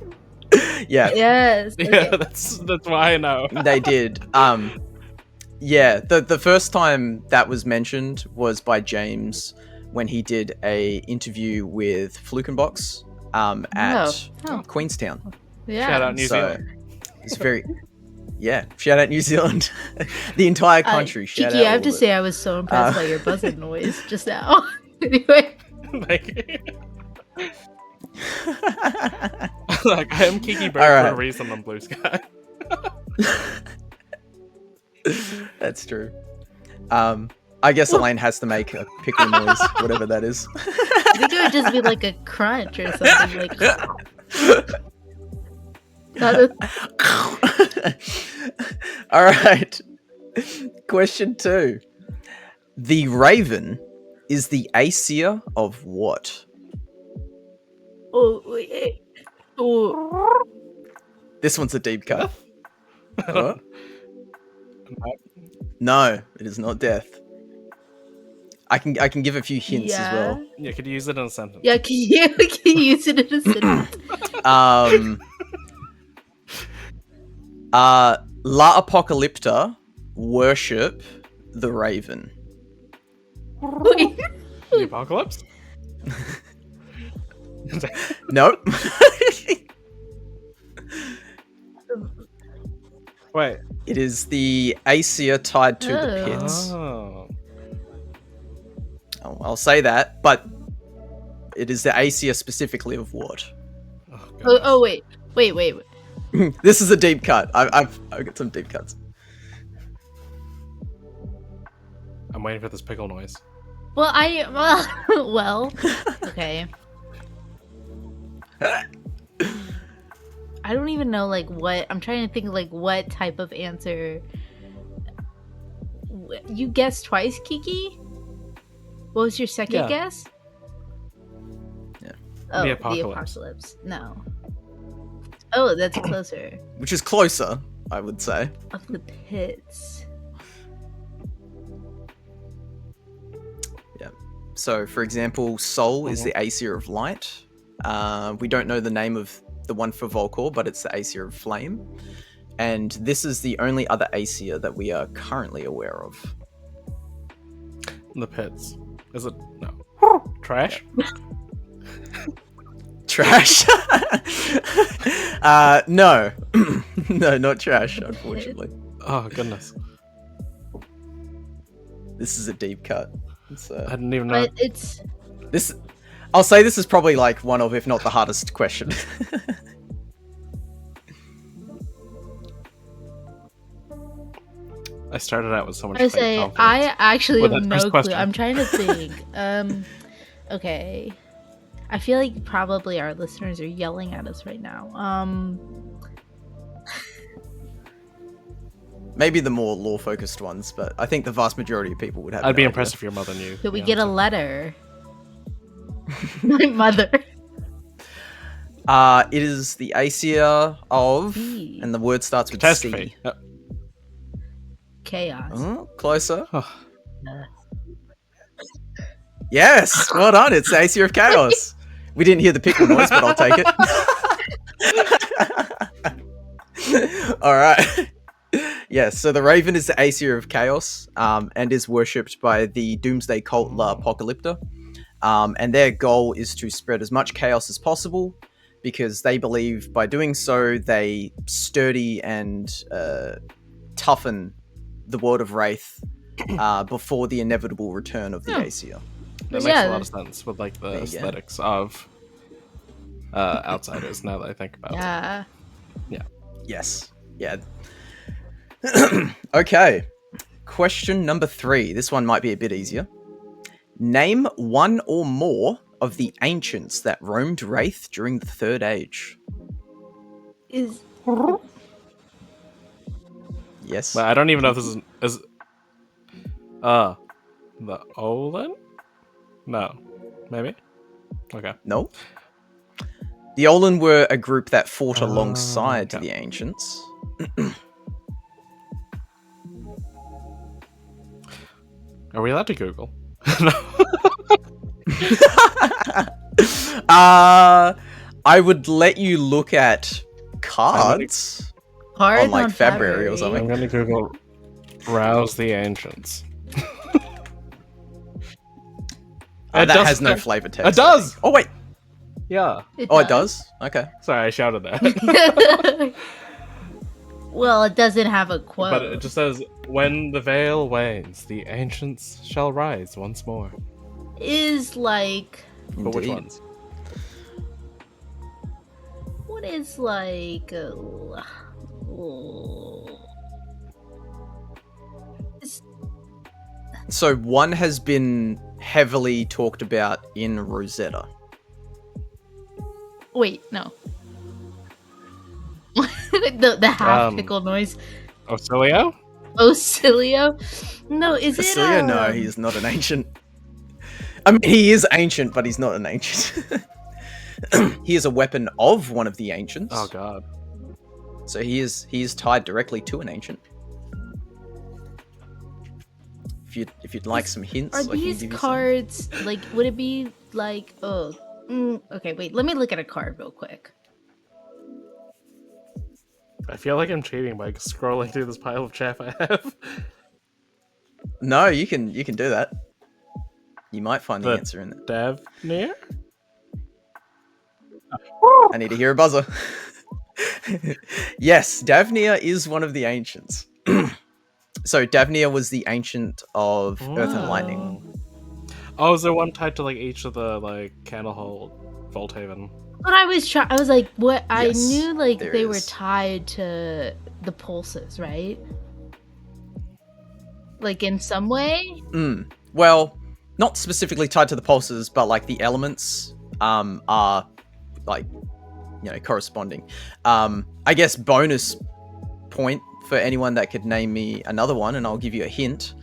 Yeah. Yes. Okay. Yeah, that's why I know. They did. Yeah, the first time that was mentioned was by James when he did a interview with Flukenbox at Queenstown. Yeah. Shout out New Zealand. It's very, yeah. Shout out New Zealand, the entire country. Shout Kiki, out I have to say I was so impressed by your buzzing noise just now. Anyway, like I am Kiki Bird for a reason on Bluesky. That's true. I guess Elaine has to make a pickle noise, whatever that is. I think it would just be like a crunch or something like. All right. Question 2. The Raven is the Aesir of what? Oh, wait. Oh. This one's a deep cut. What? No, it is not death. I can give a few hints as well. Yeah, could you use it in a sentence? Yeah, can you use it in a sentence? La Apocalypta worship the Raven. Wait. The Apocalypse? Nope. Wait. It is the Aesir tied to the pits. Oh. I'll say that, but it is the Aesir specifically of what? Oh, wait. This is a deep cut. I've got some deep cuts. I'm waiting for this pickle noise. Well, well, okay. I don't even know like what I'm trying to think of, like what type of answer. You guessed twice, Kiki. What was your second guess? Yeah. Oh, the Apocalypse. No. Oh, that's closer. Which is closer, I would say. Of the pits. Yeah. So, for example, Sol is the Aesir of Light. We don't know the name of the one for Volcor, but it's the Aesir of Flame. And this is the only other Aesir that we are currently aware of. The pits. Is it? No. Trash? Trash? No. No, not trash, unfortunately. Oh, goodness. This is a deep cut. I didn't even know. But it's... I'll say this is probably like one of, if not the hardest question. I started out with so much I actually have no clue. question. I'm trying to think. Okay. I feel like probably our listeners are yelling at us right now. Maybe the more lore-focused ones, but I think the vast majority of people would have. I'd be no impressed idea. if your mother knew. Could we the get a answer. letter? My mother. It is the Aesir of, C. and the word starts with Catastrophe. C. Chaos. Oh, closer. Uh, Yes, well done. It's the Aesir of Chaos. We didn't hear the pickle noise, but I'll take it. All right. Yes, so the Raven is the Aesir of Chaos, and is worshipped by the Doomsday cult La Apocalypta. And their goal is to spread as much chaos as possible, because they believe by doing so they sturdy and toughen the world of Wraith before the inevitable return of the Aesir. That makes a lot of sense with like the aesthetics of Outsiders. Now that I think about it. Yeah. Yes. Yeah. Okay. Question number 3. This one might be a bit easier. Name one or more of the ancients that roamed Wraith during the Third Age. Is Yes. But I don't even know if this is the Olin? No. Maybe? Okay. No. The Olin were a group that fought alongside okay. the ancients. Are we allowed to Google? I would let you look at cards on like February or I'm something. gonna Google Rouse the Ancients. That has no flavor text. It does! Oh wait. Yeah. It does? Okay. Sorry, I shouted that. Well, it doesn't have a quote. But it just says, when the veil wanes, the ancients shall rise once more. Is like... But which Indeed. ones? What is like... So one has been heavily talked about in Rosetta. Wait, no. the half pickle noise. Ocilio? Ocilio? No, is it... Cecilia? No, he is not an ancient. I mean, he is ancient, but he's not an ancient. He is a weapon of one of the ancients. Oh god. So he is tied directly to an ancient. If you'd like some hints, Are I can these give you cards, like, would it be like... Oh, okay, wait, let me look at a card real quick. I feel like I'm cheating by scrolling through this pile of chaff I have. No, you can do that. You might find the answer in there. Davnir? I need to hear a buzzer. Yes, Davnir is one of the ancients. So Davnir was the ancient of Earth and Lightning. Oh, is there one tied to like each of the like Candlehold, Volthaven? But I was like, what? I Yes, knew like there they were is. tied to the pulses, right? Like in some way. Well, not specifically tied to the pulses, but like the elements are like, you know, corresponding. I guess bonus point for anyone that could name me another one, and I'll give you a hint.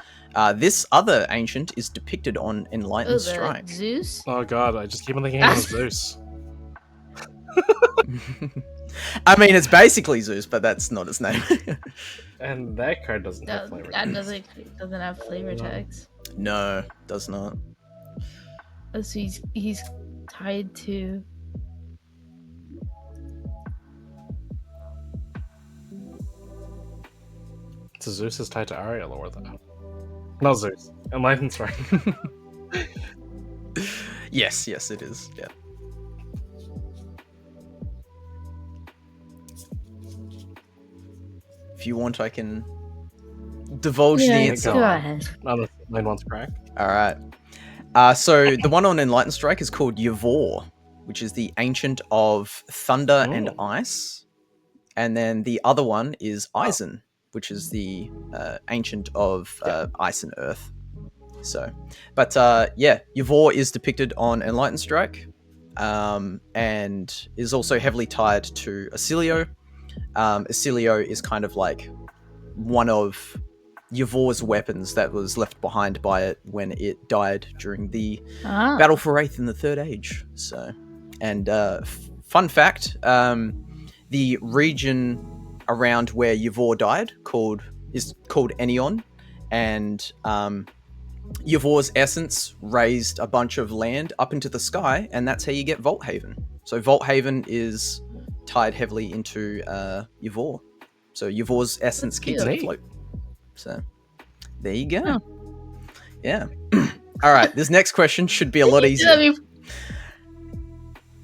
This other ancient is depicted on Enlightened Strike. Zeus. Oh god, I just keep on thinking of Zeus. I mean, it's basically Zeus, but that's not his name. And that card doesn't have No, flavor. that doesn't have flavor No. text. No, does not. Oh, so he's tied to. So Zeus is tied to Ariel or though? Not Zeus. Enlightened Strike. Yes, it is. Yeah. If you want, I can divulge the answer. Go ahead. Not a main one's crack. All right. So the one on Enlightened Strike is called Yavor, which is the ancient of thunder and ice, and then the other one is Eisen, which is the ancient of ice and earth. So, but yeah, Yavor is depicted on Enlightened Strike, and is also heavily tied to Ocilio. Ocilio is kind of like one of Yavor's weapons that was left behind by it when it died during the Battle for Wraith in the Third Age. So, and fun fact, the region around where Yavor died is called Enion, and Yavor's essence raised a bunch of land up into the sky, and that's how you get Vault Haven. So Vault Haven is tied heavily into Yavor. So Yavor's essence keeps it afloat. So there you go. Oh. Yeah. All right. This next question should be a lot easier.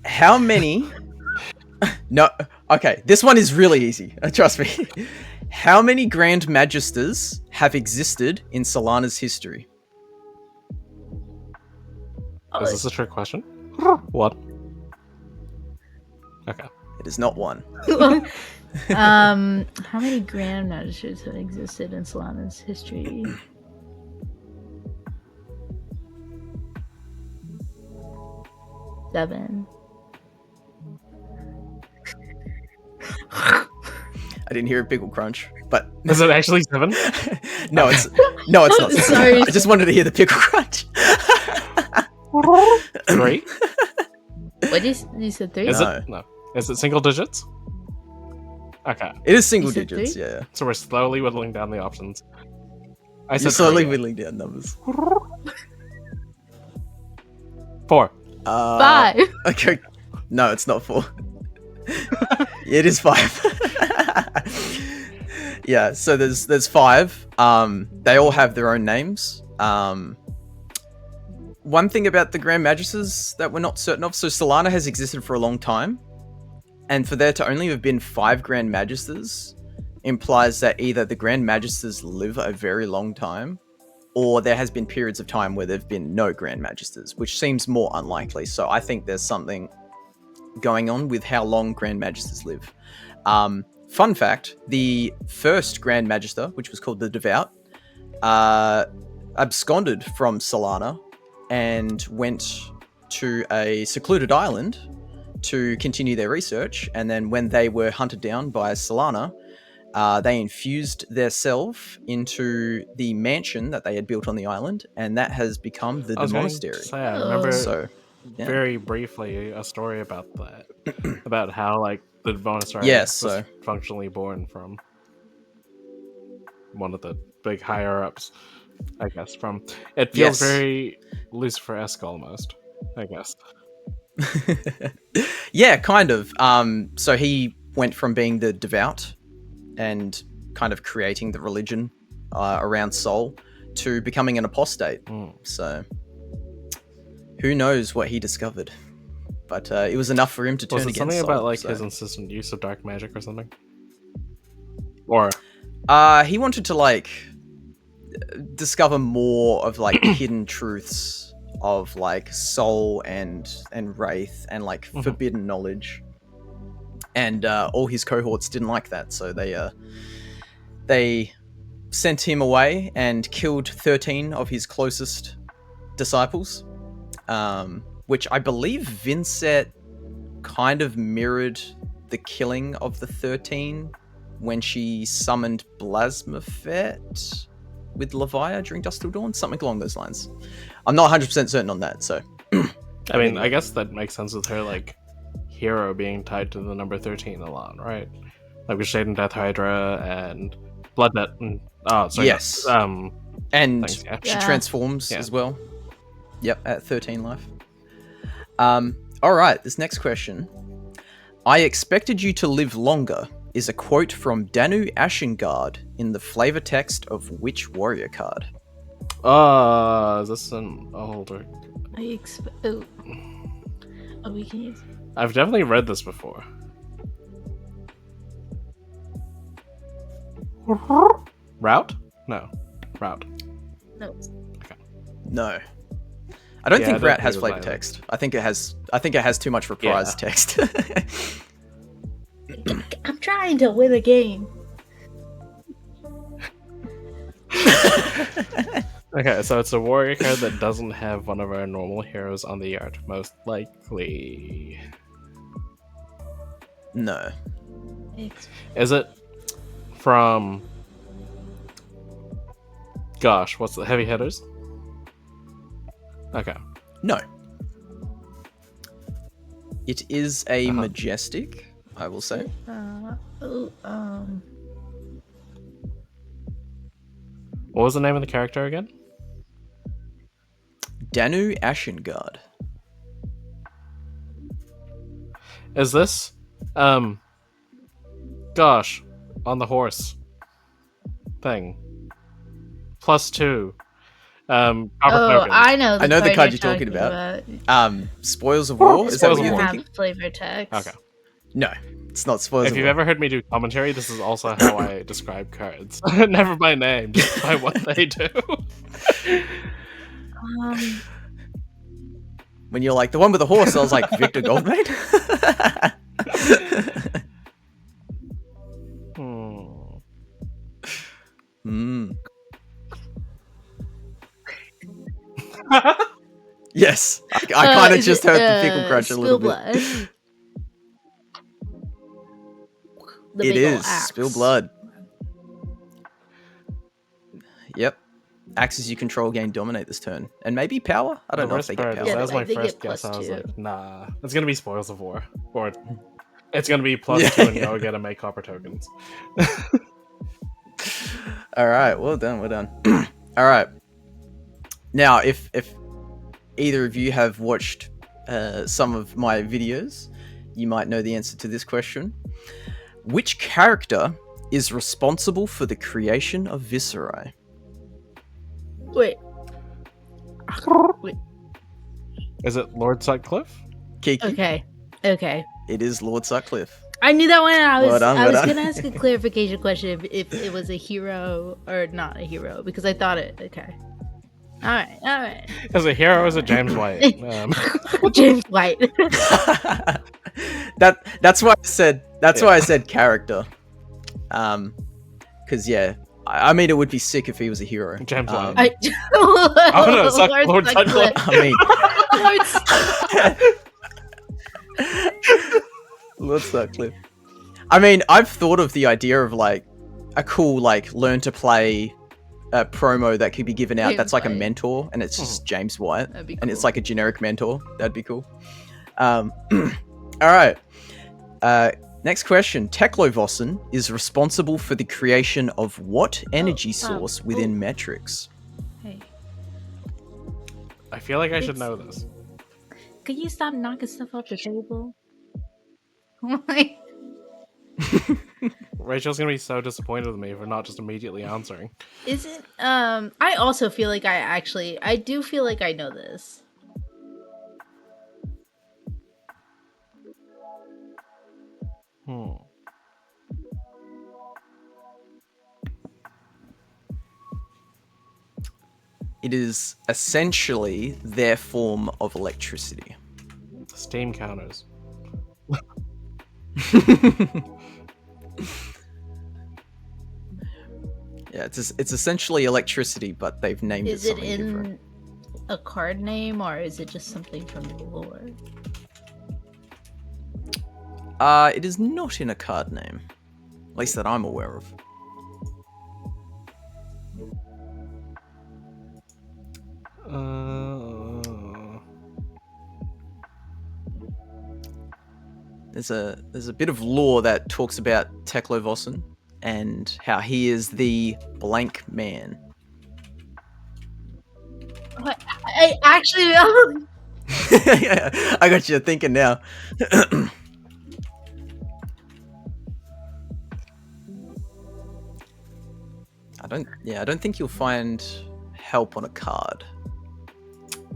How many? No. Okay. This one is really easy. Trust me. How many Grand Magisters have existed in Solana's history? Is this a trick question? What? Okay. It is not one. How many Grand Magisters have existed in Solana's history? Seven. I didn't hear a pickle crunch, but is it actually 7? No, it's not. Sorry. I just wanted to hear the pickle crunch. 3? What you said 3? No. Is it single digits? Okay. It is single digits, yeah. So we're slowly whittling down the options. You're slowly whittling down numbers. 4. 5. Okay. No, it's not 4. It is 5. Yeah, so there's 5. They all have their own names. One thing about the Grand Magisters that we're not certain of, so Solana has existed for a long time, and for there to only have been 5 Grand Magisters implies that either the Grand Magisters live a very long time, or there has been periods of time where there have been no Grand Magisters, which seems more unlikely. So I think there's something going on with how long Grand Magisters live. Fun fact, the first Grand Magister, which was called the Devout, absconded from Solana and went to a secluded island to continue their research. And then when they were hunted down by Solana, they infused their self into the mansion that they had built on the island, and that has become the monastery. I remember very briefly a story about that, about how like the monastery was functionally born from one of the big higher ups. I guess from it feels very Lucifer-esque almost. I guess. Yeah, kind of. So he went from being the devout and kind of creating the religion around Sol to becoming an apostate. So who knows what he discovered? But it was enough for him to turn against Sol. Was it something about like his insistent use of dark magic or something? Or he wanted to like discover more of like hidden truths of like Sol and Wraith and like forbidden knowledge, and all his cohorts didn't like that, so they sent him away and killed 13 of his closest disciples, which I believe Vincent kind of mirrored the killing of the 13 when she summoned Blasmaphet with Levia during Dusk Till Dawn, something along those lines. I'm not 100% certain on that, so... I mean, I guess that makes sense with her, like, hero being tied to the number 13 a lot, right? Like, with Shade and Death Hydra and Blood Debt and... Oh, sorry. Yes. And she transforms as well. Yep, at 13 life. Alright, this next question. I expected you to live longer is a quote from Danu Ashengard in the flavor text of which warrior card? Is this an older? We can use. I've definitely read this before. Route? No. Route. No. Okay. No. I don't think Rat has flavor text. I think it has too much reprise text. I'm trying to win a game. Okay, so it's a warrior card that doesn't have one of our normal heroes on the art, most likely. No. Is it from Gosh, what's the heavy hitters? Okay. No. It is a Uh-huh. majestic, I will say. What was the name of the character again? Danu Ashengard. Is this gosh, on the horse thing. +2. Copper tokens. I know. I know the card you're talking about. Spoils of War. Is that what Spoils of you're War. thinking? Flavor text. Okay. No, it's not Spoils If of you've War. ever heard me do commentary, this is also how I describe cards. Never by name, just by what they do. When you're like, the one with the horse, I was like, Victor Goldmane? Yes, I kind of just heard the pickle crunch a little bit. It is Spill Blood. Yep. Axes you control gain dominate this turn. And maybe power? I don't know if they get power. Yeah, That was my they first get guess. I was +2. like, nah. It's going to be Spoils of War. Or it's going to be +2 and go get and make copper tokens. Alright, well done, well done. Alright. Now, if either of you have watched some of my videos, you might know the answer to this question. Which character is responsible for the creation of Viscerae? Wait. Is it Lord Sutcliffe? Kiki? Okay. It is Lord Sutcliffe. I knew that one. I was Well done. gonna ask a clarification question if it was a hero or not a hero because I thought it. Okay. All right. As a hero, is it James White? James White. That's why I said why I said character. Because yeah, I mean it would be sick if he was a hero. James White. Lord Sutcliffe. I mean, Lord Sutcliffe. I mean, I've thought of the idea of like a cool like learn to play promo that could be given out. James that's like White. a mentor, and it's just James White, That'd be and it's cool. like a generic mentor. That'd be cool. All right. Next question. Teklovossen is responsible for the creation of what energy source within metrics? Hey, I feel like I should know this. can you stop knocking stuff off the table? Rachel's gonna be so disappointed with me for not just immediately answering. Is it? I also feel like I do feel like I know this. It is essentially their form of electricity. Steam counters. Yeah, it's essentially electricity, but they've named Is it it something in different. a card name or is it just something from the lore? It is not in a card name, at least that I'm aware of. There's a bit of lore that talks about Teklovossen and how he is the blank man. What? I actually. I got you thinking now. I don't think you'll find help on a card.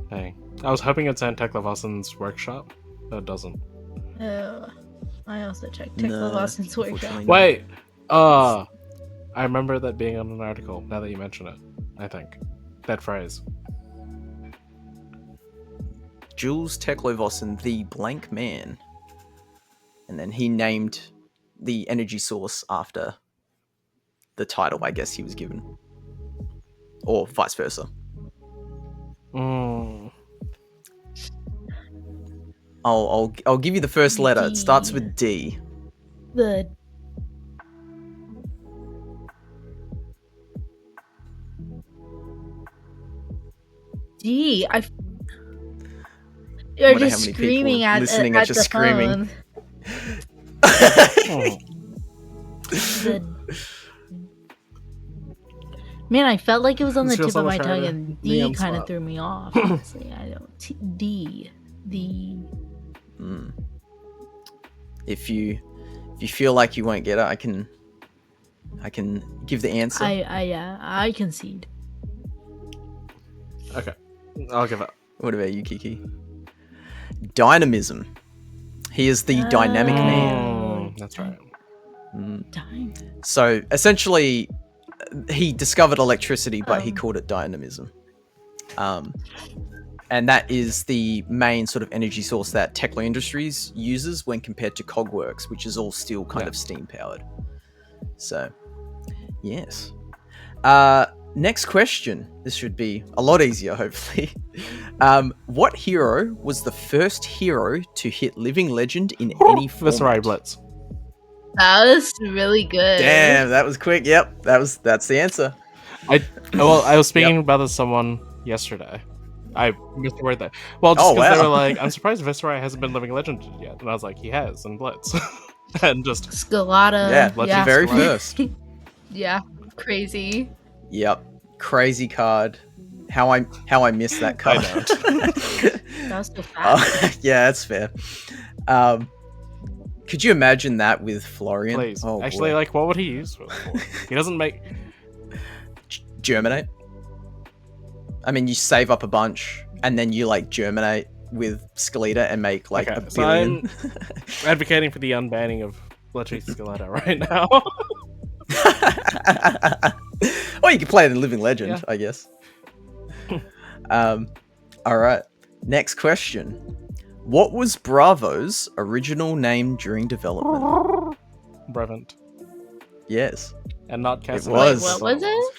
Dang. I was hoping it's in Teklovossen's workshop, but it doesn't. I also checked No, Teklovossen's workshop. unfortunately not. Wait, I remember that being on an article, now that you mention it, I think. That phrase. Jules Teklovossen, the blank man. And then he named the energy source after the title, I guess, he was given. Or vice versa. I'll give you the first letter. It starts with D. The D. You're Wonder just how many people screaming at listening are at just the screaming. phone. Man, I felt like it was on the This feels tip of so my much tongue, harder. and Me D on kind of spot. threw me off. Honestly, I don't. D. If you feel like you won't get it, I can give the answer. I concede. Okay, I'll give up. What about you, Kiki? Dynamism. He is the dynamic man. That's right. So essentially, he discovered electricity, but he called it dynamism. And that is the main sort of energy source that Tekla Industries uses when compared to Cogworks, which is all still kind of steam powered. So, yes. Next question. This should be a lot easier, hopefully. What hero was the first hero to hit Living Legend in any format? Viscerai Blitz. That was really good. Damn, that was quick. Yep, that's the answer. I was speaking about this to someone yesterday. I missed the word there. Well, just because they were like, I'm surprised Viscerai hasn't been Living Legend yet. And I was like, he has in Blitz. And just Scalata. Yeah, the very first. Yeah, crazy. Yep, crazy card. How I missed that card. I don't. That was so fast. Yeah, that's fair. Could you imagine that with Florian? Please. Oh, actually, boy. like, what would he use it for? He doesn't make... Germinate. I mean, you save up a bunch, and then you, like, germinate with Scalita and make, like, a billion. So I'm advocating for the unbanning of Leche Scalata right now. Or you could play it in Living Legend, I guess. All right. Next question. What was Bravo's original name during development? Brevant. Yes. And not It Casanova. was. What was it?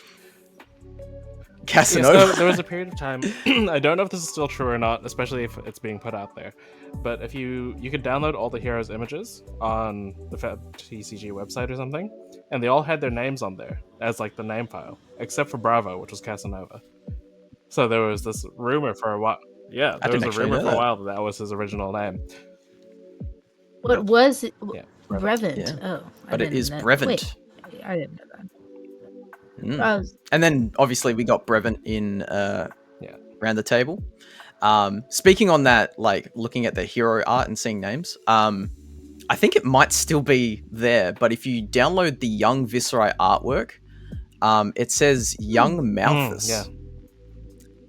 Casanova. Yes, there was a period of time. I don't know if this is still true or not, especially if it's being put out there. But if you could download all the heroes' images on the FAB TCG website or something, and they all had their names on there as like the name file, except for Bravo, which was Casanova. So there was this rumor for a while. Yeah, there was a rumor for a while that was his original name. What was it? Yeah, Brevant. Yeah. Oh, But it is Brevant. Wait, I didn't know that. And then obviously we got Brevant in Round the Table. Speaking on that, like looking at the hero art and seeing names, I think it might still be there, but if you download the Young Viscerai artwork, it says Young Malthus.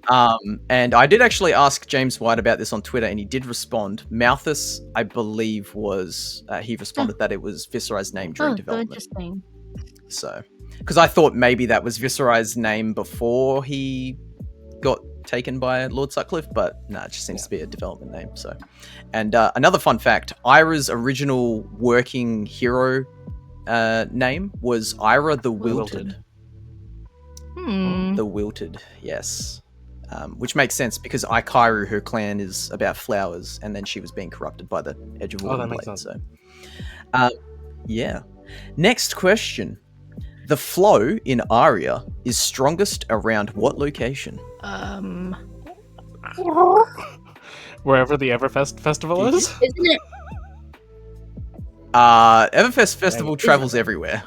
And I did actually ask James White about this on Twitter, and he did respond. Malthus, I believe, was he responded that it was Viscerai's name during development. Interesting. So, because I thought maybe that was Viscerai's name before he got taken by Lord Sutcliffe, but no, it just seems to be a development name. So, and another fun fact: Ira's original working hero name was Ira the Wilted. The Wilted, yes. Which makes sense because Aikairu, her clan, is about flowers, and then she was being corrupted by the Edge of Autumn Blade. Sense. So, yeah. Next question: the flow in Aria is strongest around what location? Wherever the Everfest festival is. Isn't it? Everfest festival travels everywhere.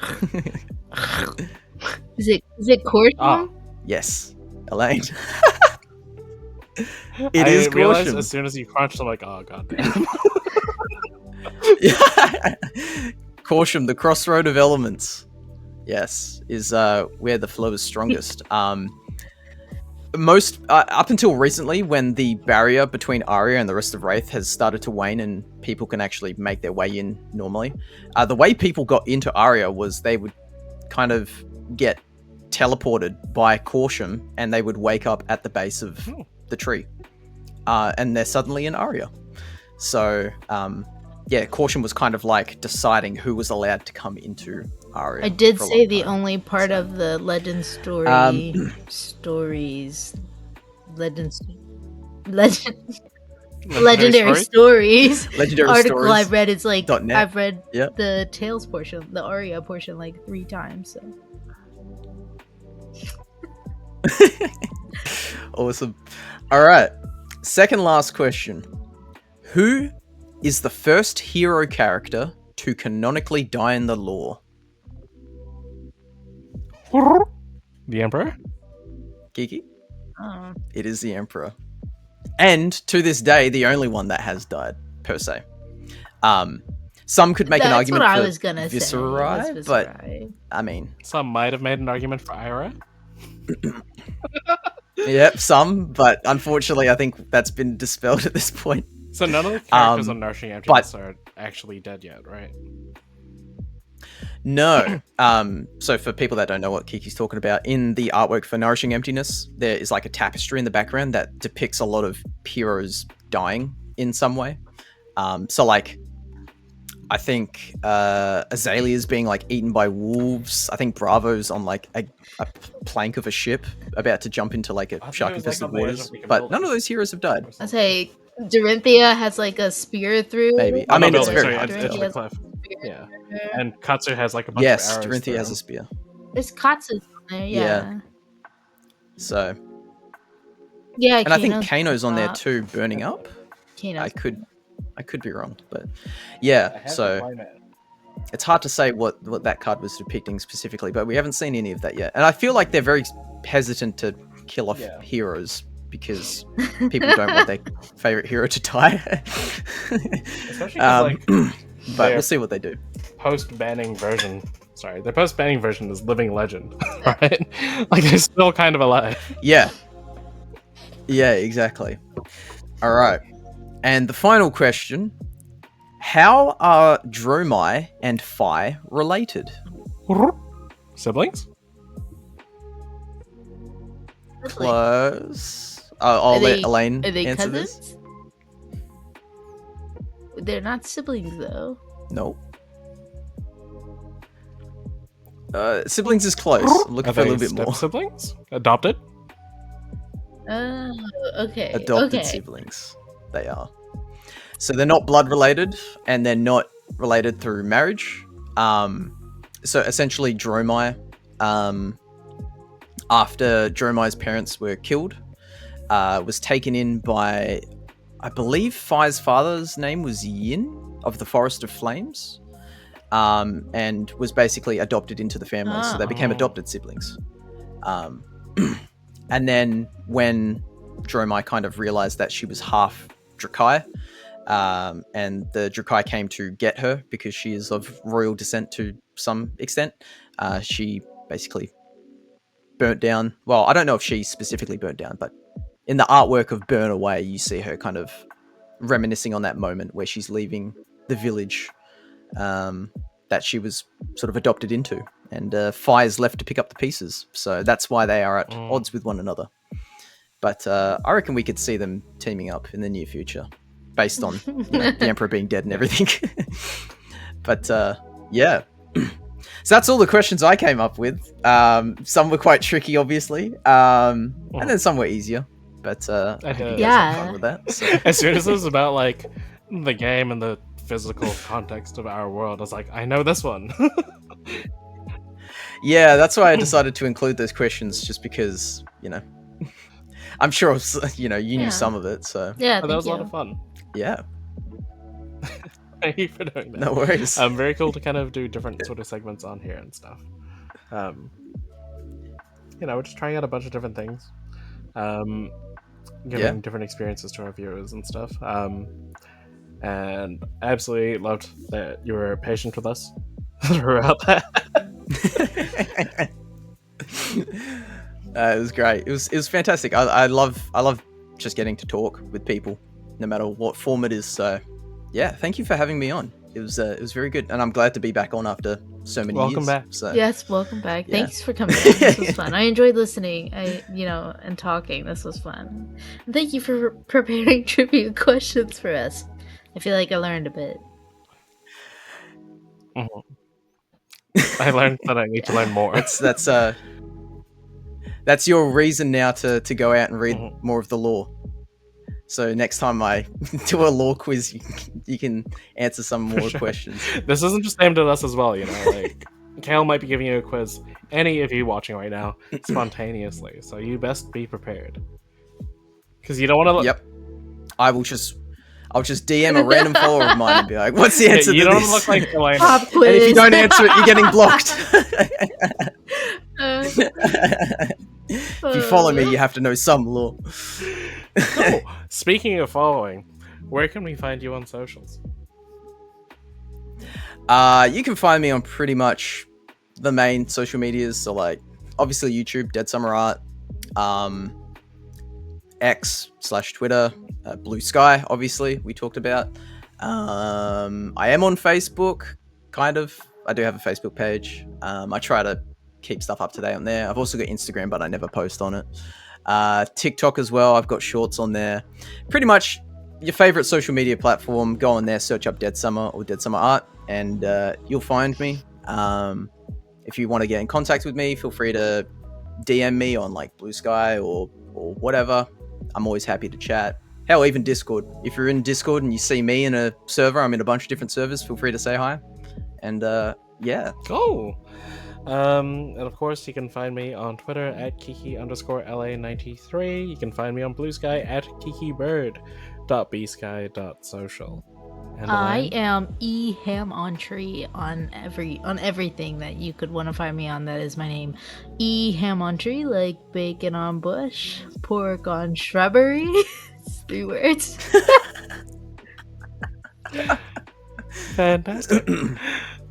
Is it Corsham? Yes, Elaine. It is Corsham. Realized as soon as you crunched, I'm like, oh god damn. Corsham, the crossroad of elements. Yes, is where the flow is strongest. Most up until recently, when the barrier between Aria and the rest of Wraith has started to wane and people can actually make their way in normally, the way people got into Aria was they would kind of get teleported by Corsham and they would wake up at the base of the tree, and they're suddenly in Aria. So Corsham was kind of like deciding who was allowed to come into Aria. I did say the only part of the legend legendary stories article I've read. It's like I've read the Tales portion, the Aria portion, like 3 times. So. Awesome. All right. Second last question. Who is the first hero character to canonically die in the lore? The Emperor? Kiki? Oh. It is the Emperor. And to this day, the only one that has died, per se. Some could make an argument That's what for I was gonna Viscerai, say. but I mean... Some might have made an argument for Ira. Yep, some, but unfortunately, I think that's been dispelled at this point. So none of the characters on Nourishing Emptiness are actually dead yet, right? No. So for people that don't know what Kiki's talking about, in the artwork for Nourishing Emptiness, there is like a tapestry in the background that depicts a lot of heroes dying in some way. So like, I think Azalea's being like eaten by wolves. I think Bravo's on like a plank of a ship about to jump into like a shark-infested waters. But none of those heroes have died. I'd say Dorinthia has like a spear through. Maybe. I mean, it's very hard to it's tell. the cliff. Yeah. And Katsu has like a bunch of arrows. Yes, Dorinthia has a spear. There's Katsu on there, yeah. So. Yeah, and I think Kano's on there too, burning up. Kano's I could be wrong, but yeah. So it's hard to say what that card was depicting specifically, but we haven't seen any of that yet. And I feel like they're very hesitant to kill off heroes because people don't want their favorite hero to die. Especially but we'll see what they do. Post-banning version. Sorry, their post-banning version is Living Legend, right? Like they're still kind of alive. Yeah. Yeah, exactly. All right. And the final question, how are Dromai and Phi related? Siblings? Close. I'll let Elaine answer cousins? this. They're not siblings, though. Nope. Siblings is close. I'm looking for a little bit more. Siblings? Adopted? Oh, okay. Adopted siblings. They are. So they're not blood related, and they're not related through marriage. So essentially, Dromai, after Dromai's parents were killed, was taken in by, I believe, Phi's father's name was Yin of the Forest of Flames, and was basically adopted into the family. So they became adopted siblings. And then when Dromai kind of realized that she was half Drakai, and the Drakai came to get her because she is of royal descent to some extent, she basically burnt down. Well, I don't know if she specifically burnt down, but in the artwork of Burn Away, you see her kind of reminiscing on that moment where she's leaving the village that she was sort of adopted into. And Phi is left to pick up the pieces. So that's why they are at odds with one another. But I reckon we could see them teaming up in the near future based on the Emperor being dead and everything. But yeah. So that's all the questions I came up with. Some were quite tricky, obviously. And then some were easier. But I think you guys had fun with that. So. As soon as it was about like the game and the physical context of our world, I was like, I know this one. Yeah, that's why I decided to include those questions, just because, you know, I'm sure, you know, you knew some of it, so. Yeah, that was a lot of fun. Yeah. Thank you for doing that. No worries. Very cool to kind of do different sort of segments on here and stuff. You know, we're just trying out a bunch of different things. Giving different experiences to our viewers and stuff. And I absolutely loved that you were patient with us throughout that. It was great. It was fantastic. I love just getting to talk with people, no matter what form it is. So, yeah, thank you for having me on. It was very good, and I'm glad to be back on after so many years. Welcome back. So. Yes, welcome back. Yeah. Thanks for coming back. This was fun. I enjoyed listening. And talking. This was fun. And thank you for preparing trivia questions for us. I feel like I learned a bit. I learned that I need to learn more. That's your reason now to go out and read more of the lore. So next time I do a lore quiz, you can answer some more questions. This isn't just aimed at us as well, you know. Like Kale might be giving you a quiz. Any of you watching right now, spontaneously. So you best be prepared. Because you don't want to look. Yep. I'll just DM a random follower of mine and be like, "What's the answer You to don't this?" want to look like Elaine. Pop quiz. And if you don't answer it, you're getting blocked. If you follow me, you have to know some lore. Cool. Speaking of following, where can we find you on socials? You can find me on pretty much the main social medias. So, like, obviously YouTube, DeadSummerArt, X/Twitter, Bluesky, obviously, we talked about. I am on Facebook, kind of. I do have a Facebook page. I try to keep stuff up to date on there. I've also got Instagram, but I never post on it. TikTok as well. I've got shorts on there. Pretty much your favorite social media platform. Go on there, search up DeadSummer or DeadSummerArt, and you'll find me. If you want to get in contact with me, feel free to DM me on like Bluesky or whatever. I'm always happy to chat. Hell, even Discord. If you're in Discord and you see me in a server, I'm in a bunch of different servers, feel free to say hi. And yeah. Cool. And of course, you can find me on Twitter at Kiki_LA93. You can find me on Bluesky at KikiBird.bsky.social. I am eHamontree on everything that you could want to find me on. That is my name, eHamontree, like bacon on bush, pork on shrubbery. It's 3 words. Fantastic.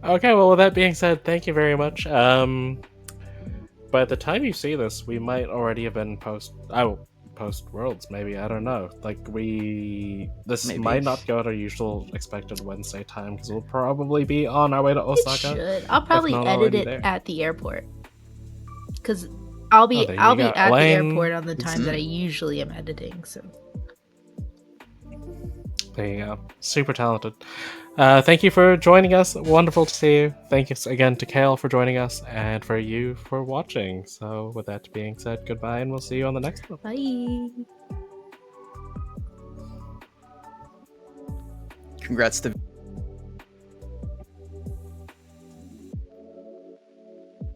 Okay, well, with that being said, thank you very much. By the time you see this, we might already have been post worlds, maybe. I don't know. Like, this Maybe. might not go at our usual expected Wednesday time, because we'll probably be on our way to Osaka. It should. I'll probably not edit already it there. at the airport, because I'll be there you at go. the Elaine. airport on the time that I usually am editing. So There you go. Super talented. Thank you for joining us. Wonderful to see you. Thank you again to Kale for joining us, and for you for watching. So with that being said, goodbye, and we'll see you on the next one. bye. Congrats to